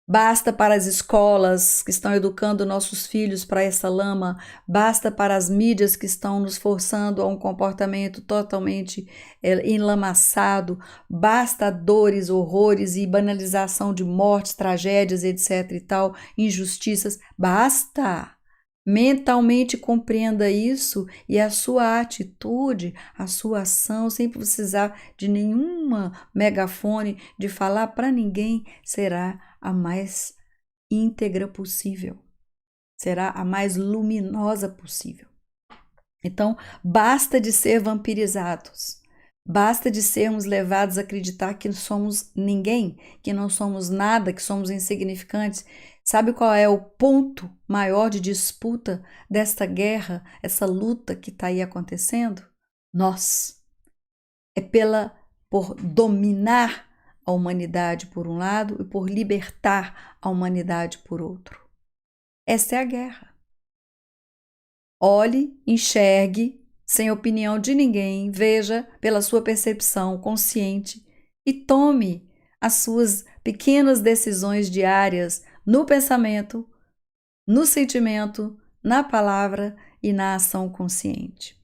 Basta para as escolas que estão educando nossos filhos para essa lama, basta para as mídias que estão nos forçando a um comportamento totalmente enlamaçado, basta dores, horrores e banalização de mortes, tragédias, etc e tal, injustiças, basta! Mentalmente compreenda isso e a sua atitude, a sua ação, sem precisar de nenhuma megafone, de falar para ninguém, será a mais íntegra possível, será a mais luminosa possível. Então, basta de ser vampirizados, basta de sermos levados a acreditar que somos ninguém, que não somos nada, que somos insignificantes. Sabe qual é o ponto maior de disputa desta guerra, essa luta que está aí acontecendo? Nós. É por dominar a humanidade por um lado e por libertar a humanidade por outro. Essa é a guerra. Olhe, enxergue, sem opinião de ninguém, veja pela sua percepção consciente e tome as suas pequenas decisões diárias no pensamento, no sentimento, na palavra e na ação consciente.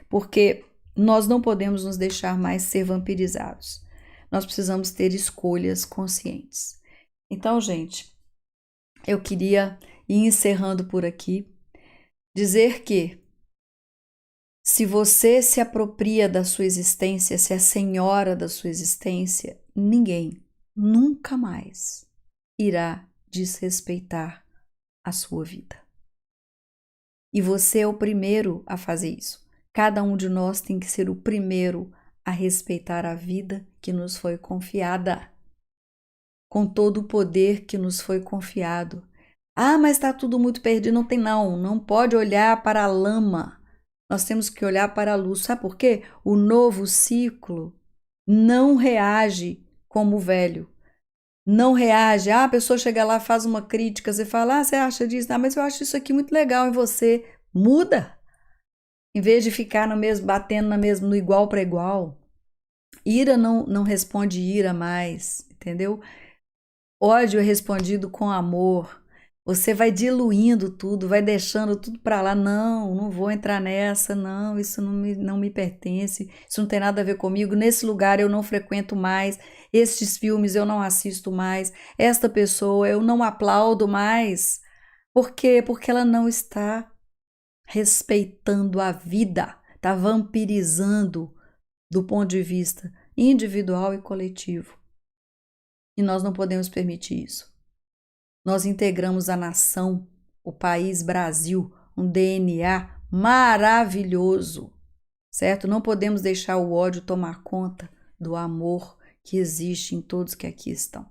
Porque nós não podemos nos deixar mais ser vampirizados. Nós precisamos ter escolhas conscientes. Então, gente, eu queria ir encerrando por aqui, dizer que se você se apropria da sua existência, se é senhora da sua existência, ninguém nunca mais irá desrespeitar a sua vida. E você é o primeiro a fazer isso. Cada um de nós tem que ser o primeiro a respeitar a vida que nos foi confiada, com todo o poder que nos foi confiado. Ah, mas está tudo muito perdido. Não pode olhar para a lama. Nós temos que olhar para a luz. Sabe por quê? O novo ciclo não reage como o velho. Não reage. Ah, a pessoa chega lá, faz uma crítica, você fala, você acha disso? Ah, mas eu acho isso aqui muito legal em você. Muda. Em vez de ficar batendo no igual para igual. Ira não responde ira mais, entendeu? Ódio é respondido com amor. Você vai diluindo tudo, vai deixando tudo para lá. Não, não vou entrar nessa, não, isso não me pertence, isso não tem nada a ver comigo. Nesse lugar eu não frequento mais, estes filmes eu não assisto mais, esta pessoa eu não aplaudo mais. Por quê? Porque ela não está respeitando a vida, está vampirizando do ponto de vista individual e coletivo. E nós não podemos permitir isso. Nós integramos a nação, o país Brasil, um DNA maravilhoso, certo? Não podemos deixar o ódio tomar conta do amor que existe em todos que aqui estão.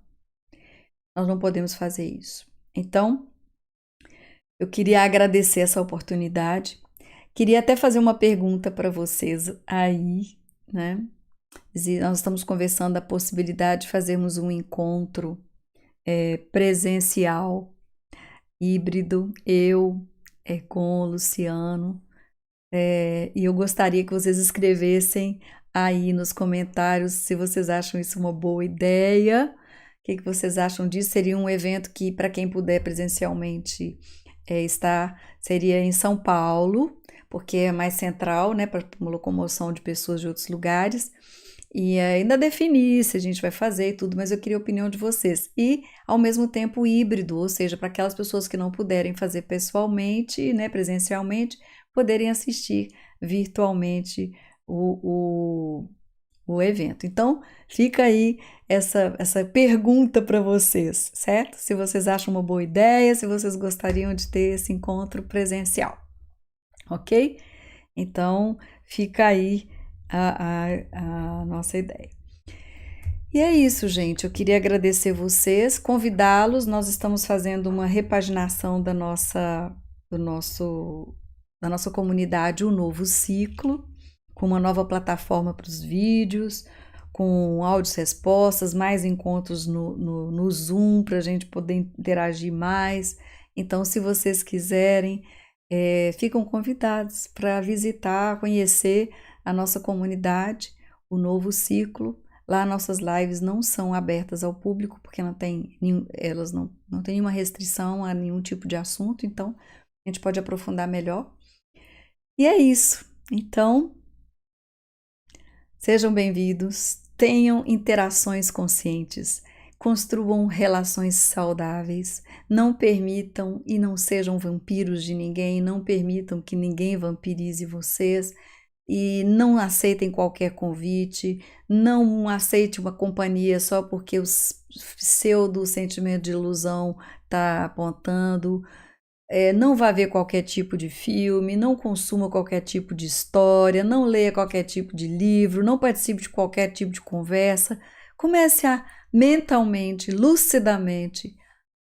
Nós não podemos fazer isso. Então, eu queria agradecer essa oportunidade. Queria até fazer uma pergunta para vocês aí, né? Nós estamos conversando da possibilidade de fazermos um encontro presencial, híbrido, eu com o Luciano, e eu gostaria que vocês escrevessem aí nos comentários se vocês acham isso uma boa ideia, o que vocês acham disso. Seria um evento que, para quem puder presencialmente estar, seria em São Paulo, porque é mais central, né, para uma locomoção de pessoas de outros lugares. E ainda definir se a gente vai fazer e tudo, mas eu queria a opinião de vocês. E, ao mesmo tempo, híbrido, ou seja, para aquelas pessoas que não puderem fazer pessoalmente, né, presencialmente, poderem assistir virtualmente o evento. Então, fica aí essa pergunta para vocês, certo? Se vocês acham uma boa ideia, se vocês gostariam de ter esse encontro presencial, ok? Então, fica aí a nossa ideia. E é isso, gente. Eu queria agradecer vocês, convidá-los. Nós estamos fazendo uma repaginação da nossa comunidade, um novo ciclo, com uma nova plataforma para os vídeos, com áudios respostas, mais encontros no Zoom para a gente poder interagir mais. Então, se vocês quiserem, ficam convidados para visitar, conhecer a nossa comunidade, o novo ciclo. Lá nossas lives não são abertas ao público, porque elas não têm nenhuma restrição a nenhum tipo de assunto, então a gente pode aprofundar melhor. E é isso. Então, sejam bem-vindos, tenham interações conscientes, construam relações saudáveis, não permitam e não sejam vampiros de ninguém, não permitam que ninguém vampirize vocês. E não aceitem qualquer convite, não aceite uma companhia só porque o pseudo sentimento de ilusão está apontando. Não vá ver qualquer tipo de filme, não consuma qualquer tipo de história, não leia qualquer tipo de livro, não participe de qualquer tipo de conversa. Comece a mentalmente, lucidamente,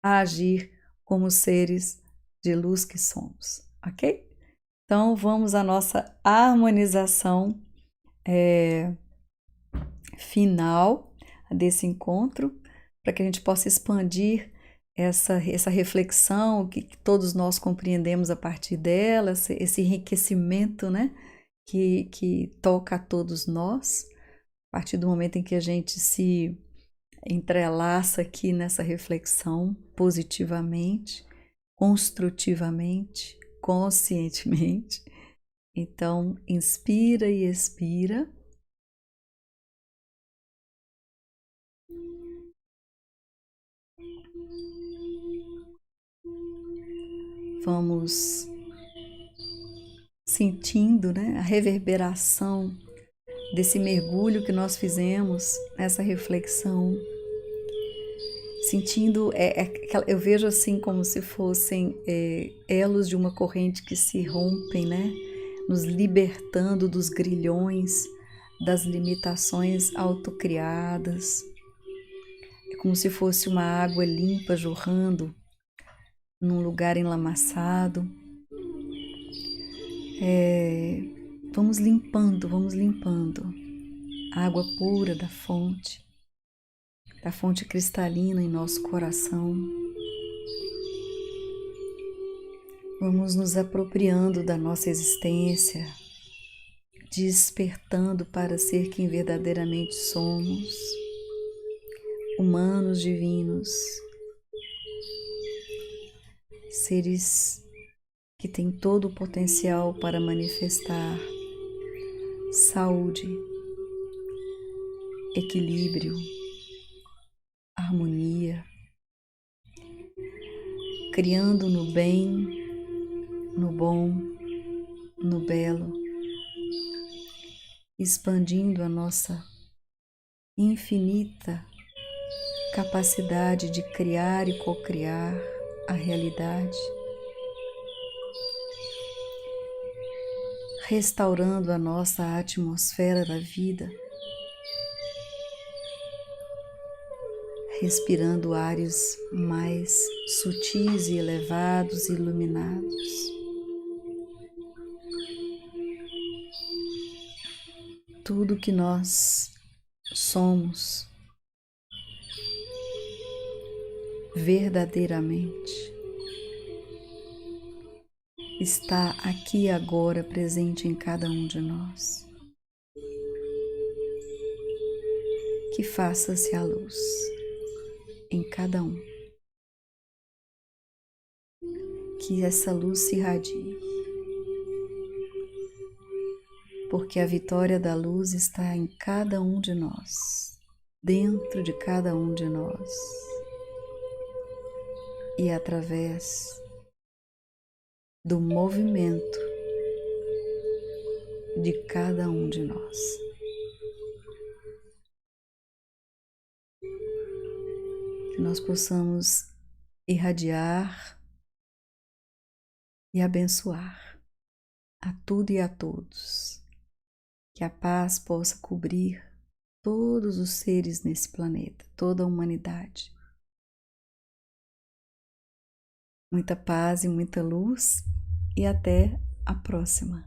a agir como seres de luz que somos, ok? Então, vamos à nossa harmonização final desse encontro, para que a gente possa expandir essa reflexão que todos nós compreendemos a partir dela, esse enriquecimento, né, que toca a todos nós, a partir do momento em que a gente se entrelaça aqui nessa reflexão positivamente, construtivamente, conscientemente. Então, inspira e expira. Vamos sentindo, né, a reverberação desse mergulho que nós fizemos nessa reflexão. Sentindo, eu vejo assim como se fossem elos de uma corrente que se rompem, né? Nos libertando dos grilhões, das limitações autocriadas. É como se fosse uma água limpa jorrando num lugar enlamaçado. Vamos limpando a água pura da fonte cristalina em nosso coração. Vamos nos apropriando da nossa existência, despertando para ser quem verdadeiramente somos, humanos divinos. seres que têm todo o potencial para manifestar saúde, equilíbrio, harmonia, criando no bem, no bom, no belo, expandindo a nossa infinita capacidade de criar e cocriar a realidade, restaurando a nossa atmosfera da vida, respirando ares mais sutis e elevados e iluminados. Tudo que nós somos verdadeiramente está aqui agora presente em cada um de nós. Que faça-se a luz em cada um. Que essa luz se irradie. Porque a vitória da luz está em cada um de nós, dentro de cada um de nós e através do movimento de cada um de nós. Que nós possamos irradiar e abençoar a tudo e a todos. Que a paz possa cobrir todos os seres nesse planeta, toda a humanidade. Muita paz e muita luz, e até a próxima.